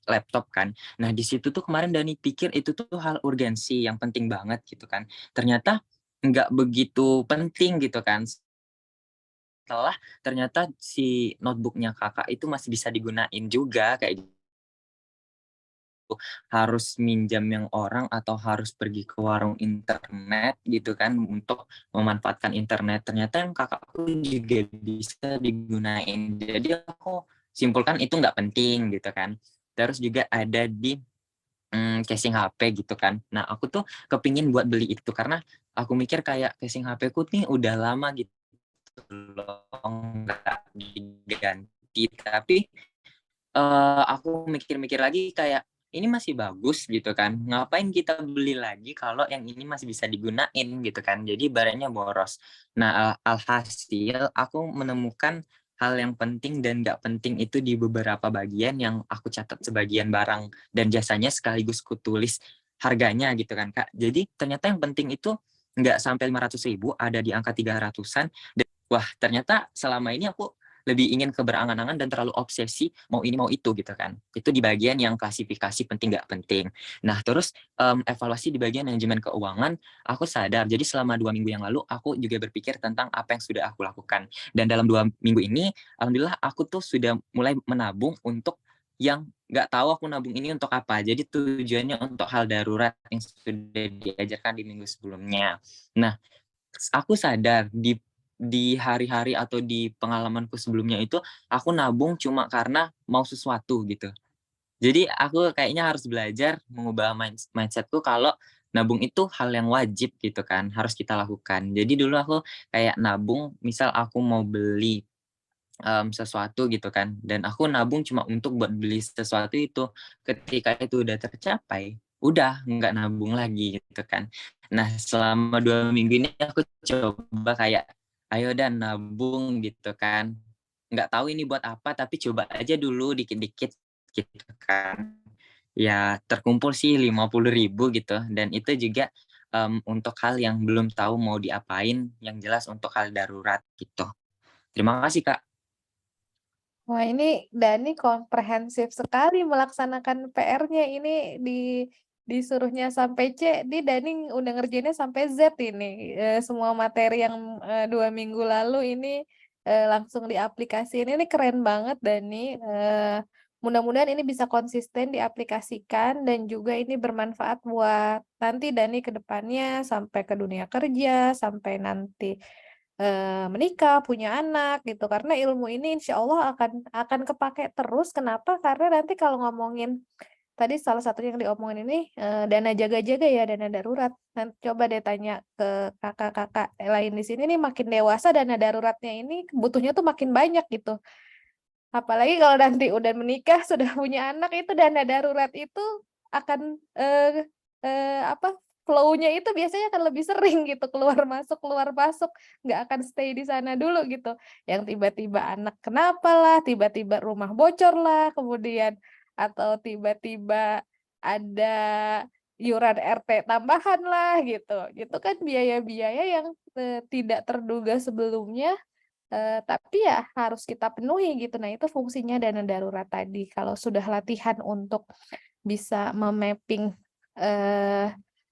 laptop kan. Nah, di situ tuh kemarin Dani pikir itu tuh hal urgensi yang penting banget gitu kan. Ternyata nggak begitu penting gitu kan. Setelah ternyata si notebooknya kakak itu masih bisa digunain juga kayak gitu. Harus minjam yang orang atau harus pergi ke warung internet gitu kan untuk memanfaatkan internet. Ternyata yang kakakku juga bisa digunain. Jadi aku simpulkan itu nggak penting gitu kan. Terus juga ada di casing HP gitu kan. Nah aku tuh kepingin buat beli itu karena aku mikir kayak casing HP ku nih udah lama gitu loh nggak diganti. Tapi aku mikir-mikir lagi kayak, ini masih bagus gitu kan, ngapain kita beli lagi kalau yang ini masih bisa digunain gitu kan, jadi barangnya boros. Nah, alhasil aku menemukan hal yang penting dan nggak penting itu di beberapa bagian yang aku catat sebagian barang dan jasanya sekaligus kutulis harganya gitu kan Kak. Jadi ternyata yang penting itu nggak sampai 500.000, ada di angka 300-an. Dan wah ternyata selama ini aku lebih ingin keberangan-angan dan terlalu obsesi mau ini mau itu gitu kan. Itu di bagian yang klasifikasi penting nggak penting. Nah terus evaluasi di bagian manajemen keuangan, aku sadar. Jadi selama 2 minggu yang lalu aku juga berpikir tentang apa yang sudah aku lakukan. Dan dalam 2 minggu ini, alhamdulillah aku tuh sudah mulai menabung untuk yang nggak tahu aku nabung ini untuk apa. Jadi tujuannya untuk hal darurat yang sudah diajarkan di minggu sebelumnya. Nah, aku sadar di hari-hari atau di pengalamanku sebelumnya itu aku nabung cuma karena mau sesuatu gitu. Jadi aku kayaknya harus belajar mengubah mindsetku kalau nabung itu hal yang wajib gitu kan, harus kita lakukan. Jadi dulu aku kayak nabung, misal aku mau beli sesuatu gitu kan, dan aku nabung cuma untuk buat beli sesuatu itu. Ketika itu udah tercapai, udah nggak nabung lagi gitu kan. Nah selama 2 minggu ini aku coba kayak, ayo dan nabung gitu kan. Nggak tahu ini buat apa, tapi coba aja dulu dikit-dikit gitu kan. Ya terkumpul sih 50.000 gitu, dan itu juga untuk hal yang belum tahu mau diapain, yang jelas untuk hal darurat gitu. Terima kasih Kak. Wah, ini Dani komprehensif sekali melaksanakan PR-nya. Ini disuruhnya sampai C, di Dani udah ngerjainnya sampai Z ini. Semua materi yang 2 minggu lalu ini langsung diaplikasiin. Ini keren banget Dani. Mudah-mudahan ini bisa konsisten diaplikasikan dan juga ini bermanfaat buat nanti Dani ke depannya sampai ke dunia kerja, sampai nanti menikah, punya anak gitu. Karena ilmu ini insya Allah akan kepake terus. Kenapa? Karena nanti kalau ngomongin tadi salah satu yang diomongin ini dana jaga-jaga ya, dana darurat. Nanti coba deh tanya ke kakak-kakak lain di sini nih, makin dewasa dana daruratnya ini butuhnya tuh makin banyak gitu. Apalagi kalau nanti udah menikah, sudah punya anak, itu dana darurat itu akan apa, flow-nya itu biasanya akan lebih sering gitu, keluar masuk, nggak akan stay di sana dulu gitu. Yang tiba-tiba anak kenapalah, tiba-tiba rumah bocor lah, kemudian atau tiba-tiba ada iuran RT tambahan lah gitu. Itu kan biaya-biaya yang tidak terduga sebelumnya. Tapi ya harus kita penuhi gitu. Nah, itu fungsinya dana darurat tadi. Kalau sudah latihan untuk bisa memapping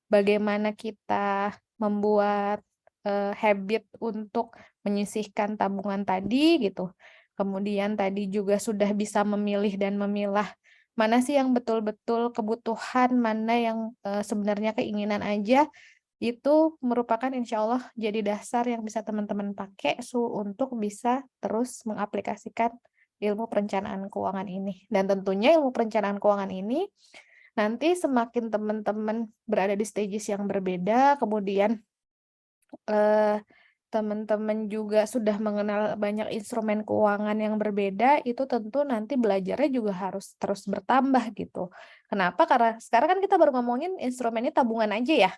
bagaimana kita membuat habit untuk menyisihkan tabungan tadi gitu. Kemudian tadi juga sudah bisa memilih dan memilah mana sih yang betul-betul kebutuhan, mana yang sebenarnya keinginan aja. Itu merupakan insya Allah jadi dasar yang bisa teman-teman pakai untuk bisa terus mengaplikasikan ilmu perencanaan keuangan ini. Dan tentunya ilmu perencanaan keuangan ini nanti semakin teman-teman berada di stages yang berbeda, kemudian teman-teman juga sudah mengenal banyak instrumen keuangan yang berbeda, itu tentu nanti belajarnya juga harus terus bertambah gitu. Kenapa? Karena sekarang kan kita baru ngomongin instrumennya tabungan aja ya.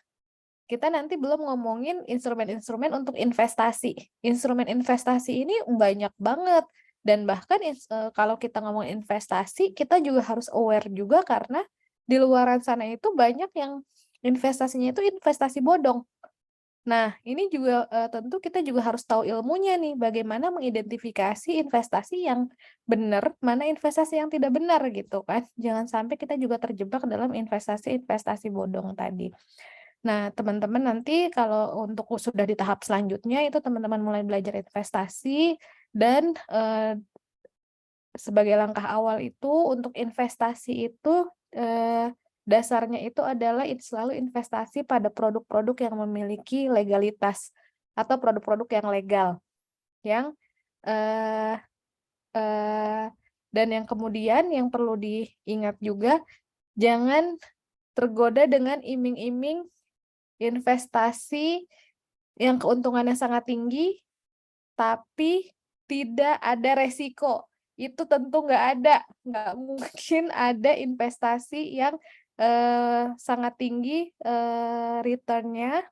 Kita nanti belum ngomongin instrumen-instrumen untuk investasi. Instrumen investasi ini banyak banget. Dan bahkan kalau kita ngomong investasi, kita juga harus aware juga karena di luaran sana itu banyak yang investasinya itu investasi bodong. Nah, ini juga tentu kita juga harus tahu ilmunya nih, bagaimana mengidentifikasi investasi yang benar, mana investasi yang tidak benar gitu kan. Jangan sampai kita juga terjebak dalam investasi-investasi bodong tadi. Nah, teman-teman nanti kalau untuk sudah di tahap selanjutnya itu teman-teman mulai belajar investasi dan sebagai langkah awal itu untuk investasi itu dasarnya itu adalah selalu investasi pada produk-produk yang memiliki legalitas atau produk-produk yang legal yang dan yang kemudian yang perlu diingat juga jangan tergoda dengan iming-iming investasi yang keuntungannya sangat tinggi, tapi tidak ada resiko. Itu tentu nggak mungkin ada investasi yang sangat tinggi return-nya,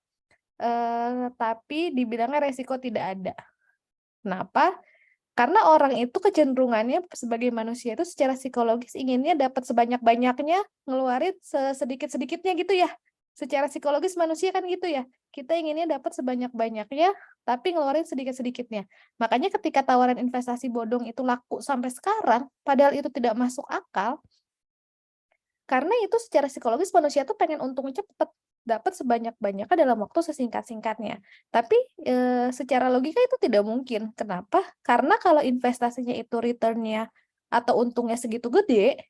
tapi dibilangnya resiko tidak ada. Kenapa? Karena orang itu kecenderungannya sebagai manusia itu secara psikologis inginnya dapat sebanyak-banyaknya, ngeluarin sedikit-sedikitnya gitu ya. Secara psikologis manusia kan gitu ya. Kita inginnya dapat sebanyak-banyaknya, tapi ngeluarin sedikit-sedikitnya. Makanya ketika tawaran investasi bodong itu laku sampai sekarang, padahal itu tidak masuk akal, karena itu secara psikologis manusia tuh pengen untung cepet, dapat sebanyak-banyaknya dalam waktu sesingkat-singkatnya. Tapi secara logika itu tidak mungkin. Kenapa? Karena kalau investasinya itu return-nya atau untungnya segitu gede,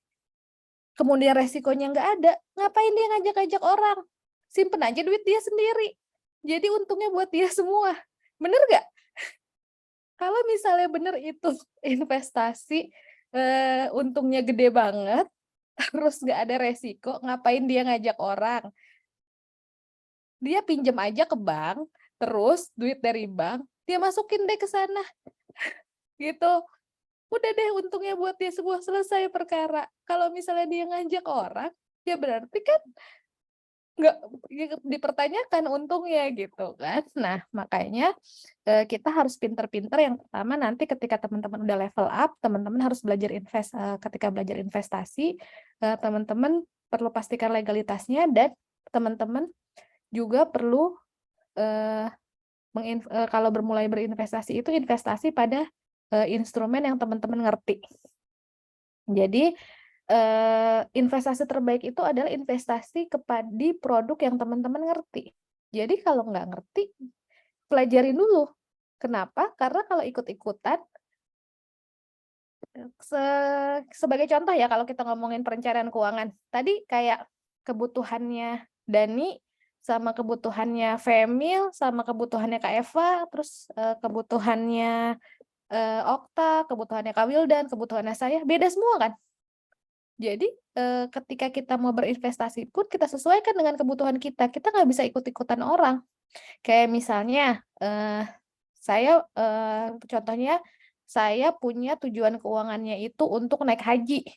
kemudian resikonya nggak ada, ngapain dia ngajak-ngajak orang? Simpen aja duit dia sendiri. Jadi untungnya buat dia semua. Bener nggak? Kalau misalnya bener itu investasi, untungnya gede banget, terus nggak ada resiko, ngapain dia ngajak orang? Dia pinjam aja ke bank, terus duit dari bank, dia masukin deh ke sana. Gitu. Udah deh untungnya buat dia semua, selesai perkara. Kalau misalnya dia ngajak orang, ya berarti kan nggak dipertanyakan untungnya gitu kan. Nah, makanya kita harus pinter-pinter. Yang pertama nanti ketika teman-teman udah level up, teman-teman harus belajar ketika belajar investasi, teman-teman perlu pastikan legalitasnya, dan teman-teman juga perlu kalau mulai berinvestasi itu investasi pada instrumen yang teman-teman ngerti. Jadi investasi terbaik itu adalah investasi di produk yang teman-teman ngerti. Jadi kalau nggak ngerti, pelajarin dulu. Kenapa? Karena kalau ikut-ikutan, sebagai contoh ya, kalau kita ngomongin perencanaan keuangan, tadi kayak kebutuhannya Dani, sama kebutuhannya Femil, sama kebutuhannya Kak Eva, terus kebutuhannya Okta, kebutuhannya Kak Wildan, kebutuhannya saya, beda semua kan? Jadi ketika kita mau berinvestasi pun kita sesuaikan dengan kebutuhan kita. Kita nggak bisa ikut-ikutan orang. Kayak misalnya contohnya saya punya tujuan keuangannya itu untuk naik haji,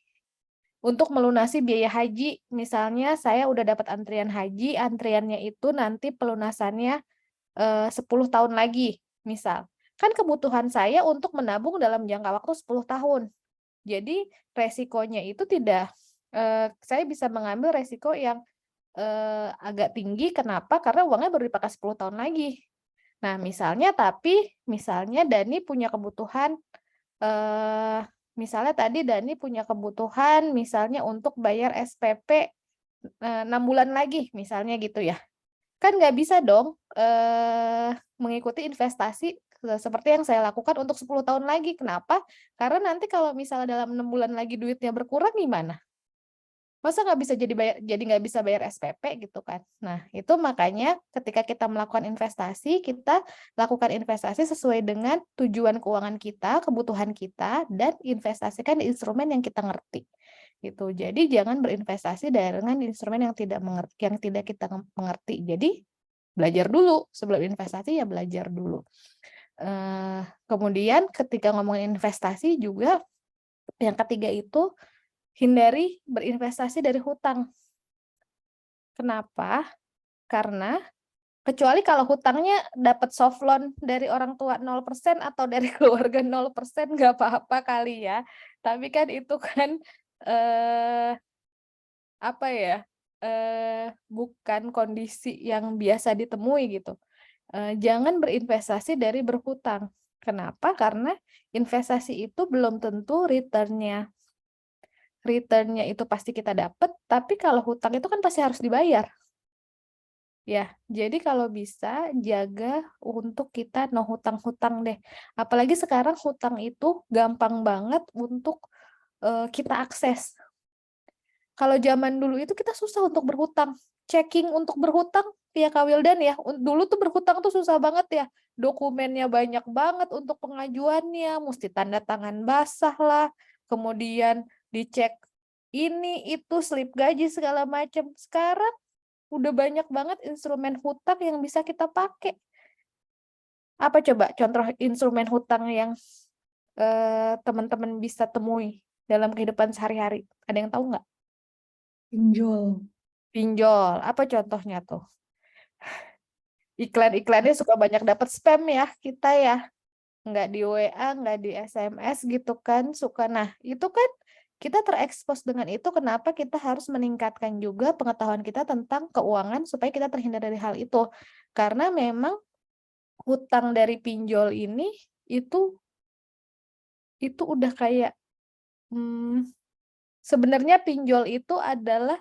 untuk melunasi biaya haji. Misalnya saya udah dapat antrian haji, antriannya itu nanti pelunasannya 10 tahun lagi, misal. Kan kebutuhan saya untuk menabung dalam jangka waktu 10 tahun. Jadi resikonya itu saya bisa mengambil resiko yang agak tinggi. Kenapa? Karena uangnya baru dipakai 10 tahun lagi. Nah, misalnya Dani punya kebutuhan, misalnya tadi Dani punya kebutuhan misalnya untuk bayar SPP 6 bulan lagi, misalnya gitu ya. Kan nggak bisa dong mengikuti investasi seperti yang saya lakukan untuk 10 tahun lagi. Kenapa? Karena nanti kalau misalnya dalam 6 bulan lagi duitnya berkurang gimana? Masa nggak bisa jadi nggak bisa bayar SPP gitu kan? Nah, itu makanya ketika kita melakukan investasi, kita lakukan investasi sesuai dengan tujuan keuangan kita, kebutuhan kita, dan investasikan di instrumen yang kita ngerti. Gitu. Jadi jangan berinvestasi dengan instrumen yang tidak kita mengerti. Jadi belajar dulu, sebelum investasi ya belajar dulu. Kemudian ketika ngomongin investasi juga, yang ketiga itu hindari berinvestasi dari hutang. Kenapa? Karena kecuali kalau hutangnya dapat soft loan dari orang tua 0% atau dari keluarga 0%, nggak apa-apa kali ya. Tapi kan itu kan bukan kondisi yang biasa ditemui gitu. Jangan berinvestasi dari berhutang. Kenapa? Karena investasi itu belum tentu returnnya itu pasti kita dapat, tapi kalau hutang itu kan pasti harus dibayar. Ya, jadi kalau bisa jaga untuk kita no hutang-hutang deh. Apalagi sekarang hutang itu gampang banget untuk kita akses. Kalau zaman dulu itu kita susah untuk berhutang. Checking untuk berhutang, ya Kak Wildan ya, dulu tuh berhutang tuh susah banget ya. Dokumennya banyak banget untuk pengajuannya, mesti tanda tangan basah lah, kemudian dicek ini, itu, slip gaji, segala macam. Sekarang udah banyak banget instrumen hutang yang bisa kita pakai. Apa coba contoh instrumen hutang yang teman-teman bisa temui dalam kehidupan sehari-hari? Ada yang tahu nggak? Pinjol. Apa contohnya tuh? Iklan-iklannya suka banyak dapat spam ya kita ya. Nggak di WA, nggak di SMS gitu kan. Nah, itu kan kita terekspos dengan itu. Kenapa kita harus meningkatkan juga pengetahuan kita tentang keuangan supaya kita terhindar dari hal itu. Karena memang hutang dari pinjol ini itu udah kayak sebenarnya pinjol itu adalah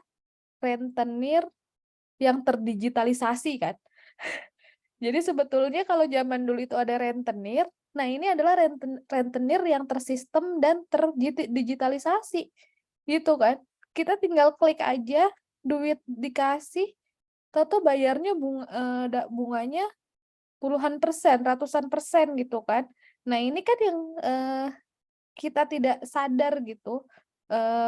rentenir yang terdigitalisasi kan. Jadi sebetulnya kalau zaman dulu itu ada rentenir, nah ini adalah rentenir yang tersistem dan terdigitalisasi gitu kan. Kita tinggal klik aja, duit dikasih, tahu bayarnya bunganya puluhan persen, ratusan persen gitu kan. Nah ini kan yang kita tidak sadar gitu,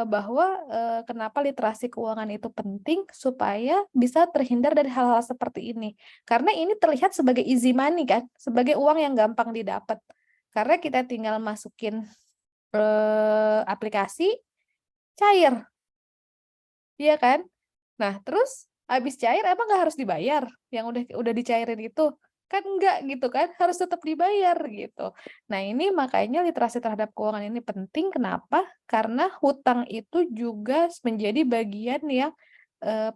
bahwa kenapa literasi keuangan itu penting supaya bisa terhindar dari hal-hal seperti ini. Karena ini terlihat sebagai easy money kan, sebagai uang yang gampang didapat. Karena kita tinggal masukin aplikasi, cair. Iya kan? Nah, terus habis cair emang nggak harus dibayar yang udah dicairin itu? Kan enggak gitu kan, harus tetap dibayar gitu. Nah, ini makanya literasi terhadap keuangan ini penting. Kenapa? Karena hutang itu juga menjadi bagian yang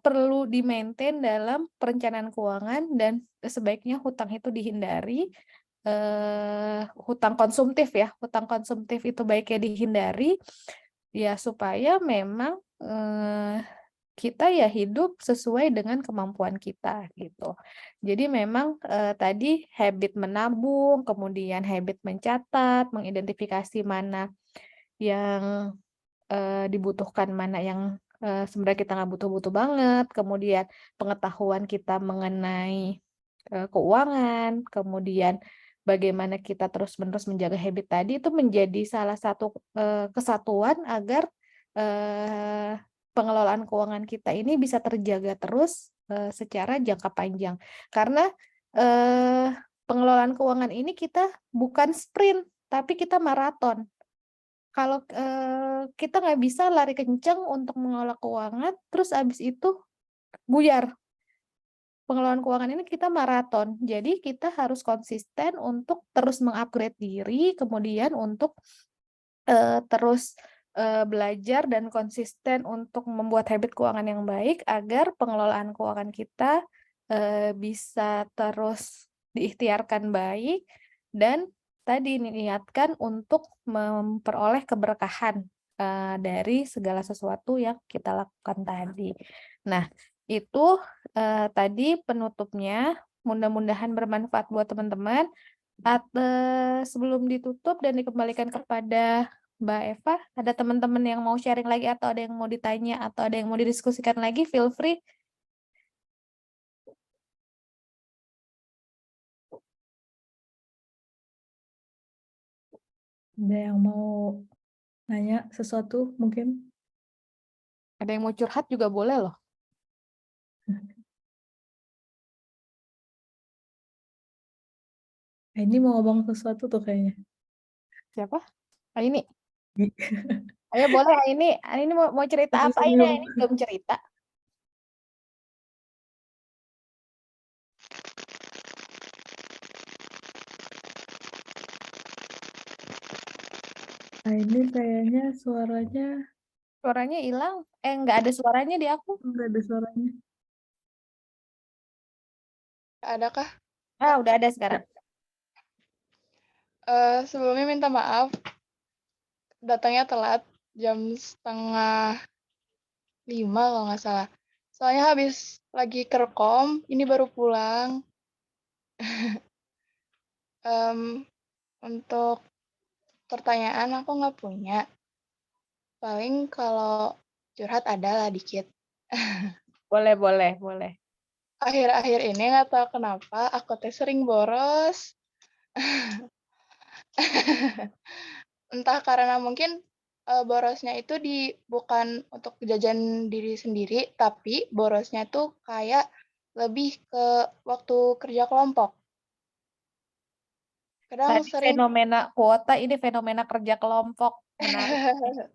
perlu di-maintain dalam perencanaan keuangan dan sebaiknya hutang itu dihindari. Hutang konsumtif ya, hutang konsumtif itu baiknya dihindari ya supaya memang kita ya hidup sesuai dengan kemampuan kita gitu. Jadi memang tadi habit menabung, kemudian habit mencatat, mengidentifikasi mana yang dibutuhkan, mana yang sebenarnya kita nggak butuh-butuh banget, kemudian pengetahuan kita mengenai keuangan, kemudian bagaimana kita terus-menerus menjaga habit tadi itu menjadi salah satu kesatuan agar pengelolaan keuangan kita ini bisa terjaga terus secara jangka panjang. Karena pengelolaan keuangan ini kita bukan sprint, tapi kita maraton. Kalau kita nggak bisa lari kenceng untuk mengelola keuangan, terus abis itu buyar. Pengelolaan keuangan ini kita maraton, jadi kita harus konsisten untuk terus mengupgrade diri, kemudian untuk terus belajar dan konsisten untuk membuat habit keuangan yang baik agar pengelolaan keuangan kita bisa terus diikhtiarkan baik dan tadi niatkan untuk memperoleh keberkahan dari segala sesuatu yang kita lakukan tadi. Nah, itu tadi penutupnya. Mudah-mudahan bermanfaat buat teman-teman. Sebelum ditutup dan dikembalikan kepada Mbak Eva, ada teman-teman yang mau sharing lagi atau ada yang mau ditanya atau ada yang mau didiskusikan lagi, feel free. Ada yang mau nanya sesuatu mungkin? Ada yang mau curhat juga boleh loh. Ini mau ngomong sesuatu tuh kayaknya. Siapa? Aini. Ayo boleh Aini. Aini mau cerita apa Aini? Aini belum cerita. Ini kayaknya suaranya hilang. Nggak ada suaranya di aku. nggak ada suaranya. Adakah? Udah ada sekarang. Sebelumnya minta maaf, datangnya telat jam 4:30 kalau nggak salah. Soalnya habis lagi kerkom, ini baru pulang. Untuk pertanyaan aku nggak punya. Paling kalau curhat adalah dikit. Boleh. Akhir-akhir ini nggak tahu kenapa aku teh sering boros. Entah karena mungkin borosnya itu bukan untuk jajan diri sendiri, tapi borosnya tuh kayak lebih ke waktu kerja kelompok. Kadang Tadi sering fenomena kuota, ini fenomena kerja kelompok. Menarik.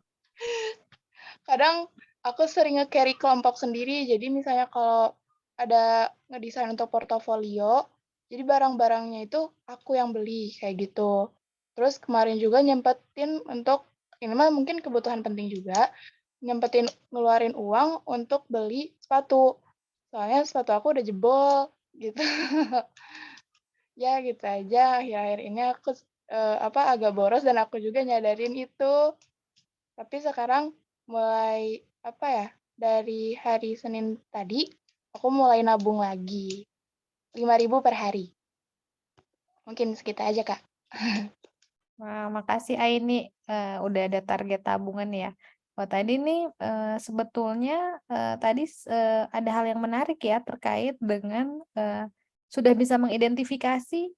kadang aku sering nge-carry kelompok sendiri. Jadi misalnya kalau ada ngedesain untuk portofolio, jadi barang-barangnya itu aku yang beli kayak gitu. Terus kemarin juga nyempetin untuk ini mah mungkin kebutuhan penting juga, nyempetin ngeluarin uang untuk beli sepatu. Soalnya sepatu aku udah jebol gitu. Ya gitu aja, akhir-akhir ini aku agak boros dan aku juga nyadarin itu. Tapi sekarang mulai dari hari Senin tadi aku mulai nabung lagi 5.000 per hari. Mungkin segitu aja, Kak. Wah, makasih Aini, udah ada target tabungan ya. Oh, tadi nih sebetulnya tadi ada hal yang menarik ya terkait dengan sudah bisa mengidentifikasi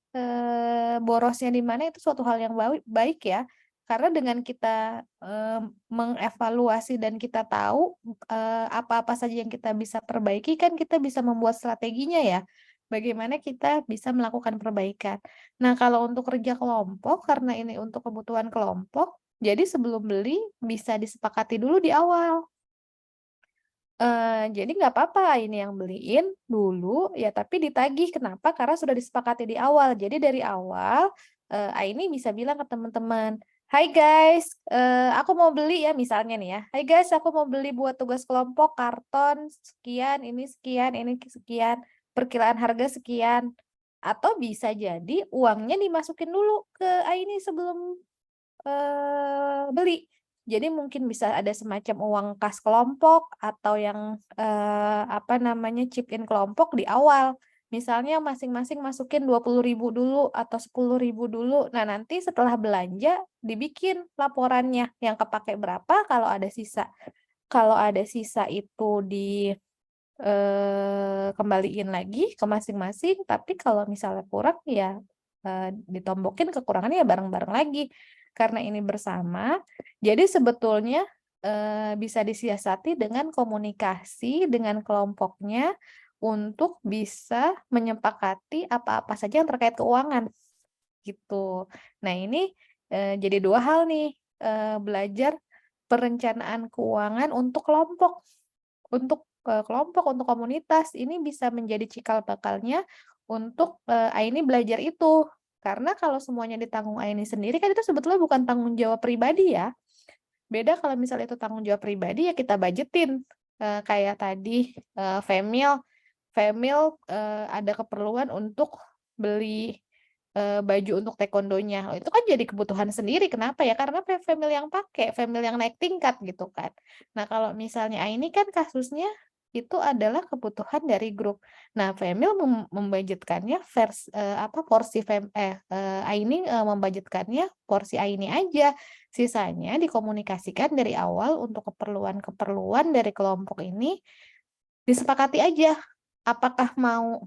borosnya di mana, itu suatu hal yang baik ya. Karena dengan kita mengevaluasi dan kita tahu apa-apa saja yang kita bisa perbaiki, kan kita bisa membuat strateginya ya. Bagaimana kita bisa melakukan perbaikan. Nah, kalau untuk kerja kelompok, karena ini untuk kebutuhan kelompok, jadi sebelum beli bisa disepakati dulu di awal. Jadi nggak apa-apa ini yang beliin dulu, ya tapi ditagih. Kenapa? Karena sudah disepakati di awal. Jadi dari awal, Aini bisa bilang ke teman-teman, "Hai guys, aku mau beli ya," misalnya nih ya, "Hai guys, aku mau beli buat tugas kelompok karton sekian, ini sekian, perkiraan harga sekian." Atau bisa jadi uangnya dimasukin dulu ke Aini sebelum beli. Jadi mungkin bisa ada semacam uang kas kelompok atau yang chip in kelompok di awal. Misalnya masing-masing masukin 20.000 dulu atau 10.000 dulu. Nah, nanti setelah belanja dibikin laporannya yang kepake berapa, kalau ada sisa. Kalau ada sisa itu kembaliin lagi ke masing-masing, tapi kalau misalnya kurang ya ditombokin kekurangannya ya bareng-bareng lagi. Karena ini bersama, jadi sebetulnya bisa disiasati dengan komunikasi dengan kelompoknya untuk bisa menyepakati apa-apa saja yang terkait keuangan gitu. Nah, ini jadi dua hal nih, belajar perencanaan keuangan untuk kelompok. Untuk kelompok, untuk komunitas, ini bisa menjadi cikal bakalnya untuk Aini belajar itu. Karena kalau semuanya ditanggung Aini sendiri, kan itu sebetulnya bukan tanggung jawab pribadi ya. Beda kalau misalnya itu tanggung jawab pribadi, ya kita budgetin. Kayak tadi Femil ada keperluan untuk beli baju untuk taekwondonya. Oh, itu kan jadi kebutuhan sendiri. Kenapa ya? Karena Femil yang pakai, Femil yang naik tingkat gitu kan. Nah, kalau misalnya ini kan kasusnya itu adalah kebutuhan dari grup. Nah, Femil membudgetkannya Aini membudgetkannya porsi Aini aja. Sisanya dikomunikasikan dari awal untuk keperluan-keperluan dari kelompok ini, disepakati aja apakah mau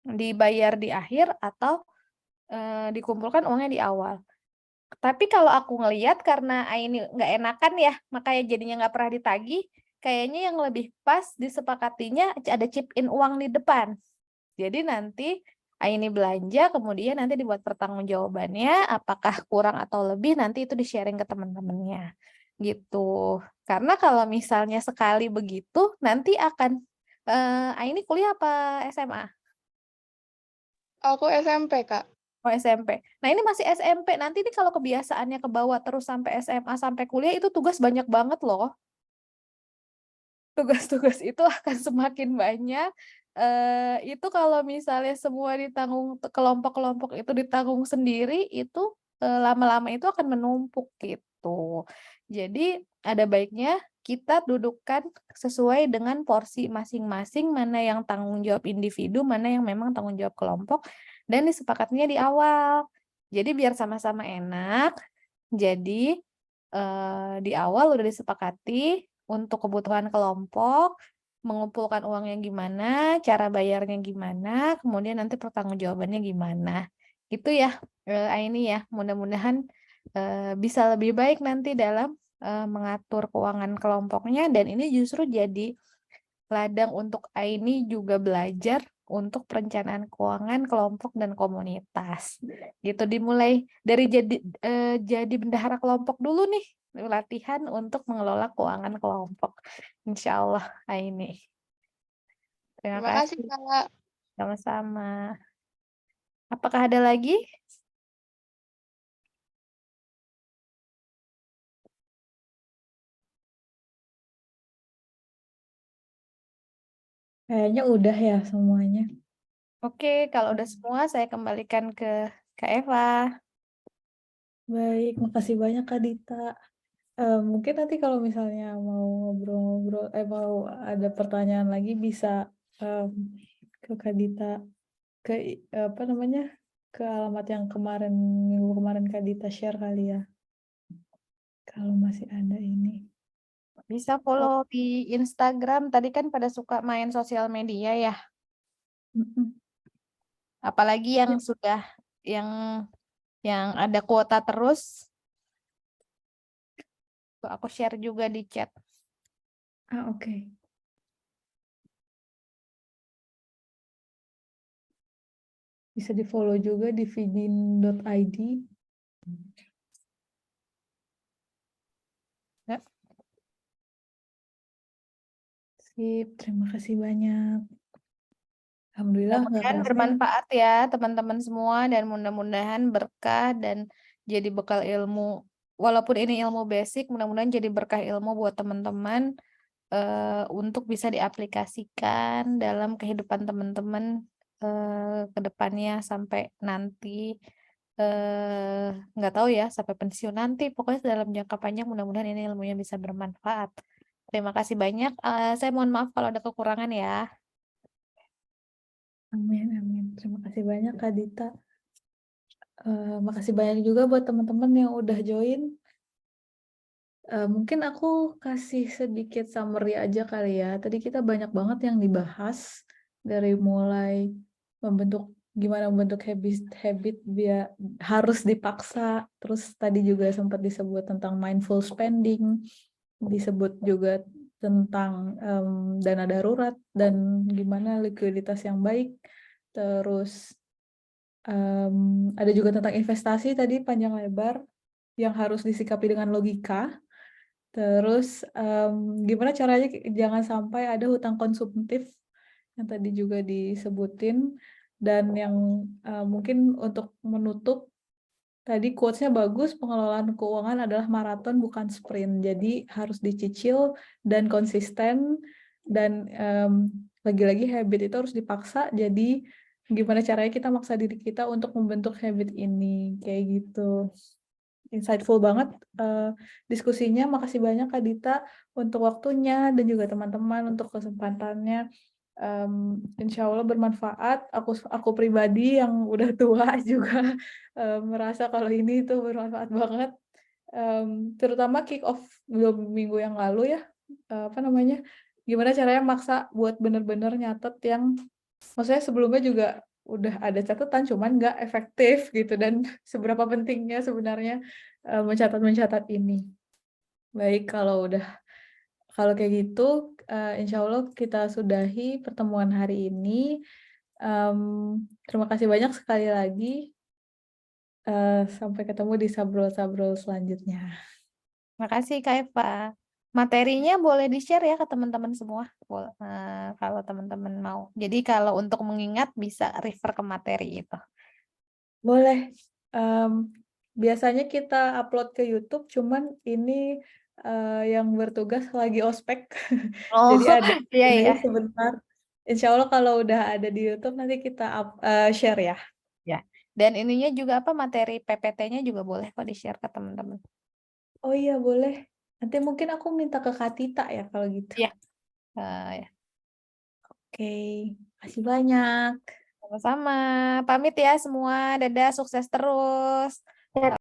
dibayar di akhir atau dikumpulkan uangnya di awal. Tapi kalau aku ngelihat karena Aini nggak enakan ya, makanya jadinya nggak pernah ditagih, kayaknya yang lebih pas disepakatinya ada chip in uang di depan. Jadi nanti Aini belanja, kemudian nanti dibuat pertanggungjawabannya, apakah kurang atau lebih, nanti itu di-sharing ke teman-temannya. Gitu. Karena kalau misalnya sekali begitu, nanti akan Aini kuliah apa SMA? Aku SMP, Kak. Oh, SMP. Nah, ini masih SMP. Nanti nih kalau kebiasaannya kebawa terus sampai SMA, sampai kuliah, itu tugas banyak banget loh. Tugas-tugas itu akan semakin banyak. Itu kalau misalnya semua ditanggung, kelompok-kelompok itu ditanggung sendiri, itu lama-lama itu akan menumpuk gitu. Jadi ada baiknya kita dudukkan sesuai dengan porsi masing-masing, mana yang tanggung jawab individu, mana yang memang tanggung jawab kelompok, dan disepakatnya di awal. Jadi biar sama-sama enak. Jadi di awal udah disepakati untuk kebutuhan kelompok, mengumpulkan uangnya gimana, cara bayarnya gimana, kemudian nanti pertanggungjawabannya gimana. Gitu ya, Aini ya. Mudah-mudahan bisa lebih baik nanti dalam mengatur keuangan kelompoknya, dan ini justru jadi ladang untuk Aini juga belajar untuk perencanaan keuangan kelompok dan komunitas. Gitu, dimulai dari jadi bendahara kelompok dulu nih, latihan untuk mengelola keuangan kelompok. Insya Allah, Aini. Terima Terima kasih, kasih. Kak. Sama-sama. Apakah ada lagi? Kayaknya udah ya semuanya. Oke, kalau udah semua saya kembalikan ke Kak Eva. Baik, makasih banyak Kak Dita. Mungkin nanti kalau misalnya mau ngobrol-ngobrol, mau ada pertanyaan lagi bisa ke Kak Dita, apa namanya, ke alamat yang minggu kemarin Kak Dita share kali ya, kalau masih ada ini. Bisa follow di Instagram. Tadi kan pada suka main sosial media ya. Mm-mm. Apalagi yang sudah yang ada kuota terus. Tuh, aku share juga di chat. Oke. Bisa di follow juga di vidin.id. Ya. Sip, terima kasih banyak. Alhamdulillah nggak Mudah-mudahan kerasa ya. bermanfaat ya teman-teman semua, dan mudah-mudahan berkah dan jadi bekal ilmu. Walaupun ini ilmu basic, mudah-mudahan jadi berkah ilmu buat teman-teman untuk bisa diaplikasikan dalam kehidupan teman-teman ke depannya sampai nanti, nggak tahu ya, sampai pensiun nanti. Pokoknya dalam jangka panjang mudah-mudahan ini ilmunya bisa bermanfaat. Terima kasih banyak. Saya mohon maaf kalau ada kekurangan ya. Amin, amin. Terima kasih banyak Kak Dita. Makasih banyak juga buat teman-teman yang udah join. Mungkin aku kasih sedikit summary aja kali ya. Tadi kita banyak banget yang dibahas, dari mulai gimana membentuk habit biar harus dipaksa. Terus tadi juga sempat disebut tentang mindful spending, disebut juga tentang dana darurat dan gimana likuiditas yang baik. Terus ada juga tentang investasi tadi panjang lebar yang harus disikapi dengan logika. Terus gimana caranya jangan sampai ada hutang konsumtif yang tadi juga disebutin, dan yang mungkin untuk menutup tadi quotes-nya bagus, pengelolaan keuangan adalah maraton bukan sprint, jadi harus dicicil dan konsisten, dan lagi-lagi habit itu harus dipaksa, jadi gimana caranya kita maksa diri kita untuk membentuk habit ini, kayak gitu. Insightful banget diskusinya. Makasih banyak Kak Dita untuk waktunya dan juga teman-teman untuk kesempatannya. Insya Allah bermanfaat. Aku pribadi yang udah tua juga merasa kalau ini tuh bermanfaat banget. Terutama kick off 2 minggu yang lalu ya. Apa namanya? Gimana caranya maksa buat bener-bener nyatet yang, maksudnya sebelumnya juga udah ada catatan cuman nggak efektif gitu, dan seberapa pentingnya sebenarnya mencatat ini. Baik, kalau kayak gitu insya Allah kita sudahi pertemuan hari ini. Terima kasih banyak sekali lagi. Sampai ketemu di sabrol-sabrol selanjutnya. Makasih Kak Eva. Materinya boleh di-share ya ke teman-teman semua, kalau teman-teman mau. Jadi kalau untuk mengingat bisa refer ke materi itu. Boleh. Biasanya kita upload ke YouTube, cuman ini yang bertugas lagi ospek. Oh, Jadi ada iya delay iya. sebentar. Insya Allah kalau udah ada di YouTube nanti kita share ya. Ya. Dan ininya juga apa, materi PPT-nya juga boleh kok di-share ke teman-teman. Oh iya boleh. Nanti mungkin aku minta ke Kak Tita ya kalau gitu. Iya. Ya. Oke, makasih banyak. Sama-sama. Pamit ya semua. Dadah, sukses terus.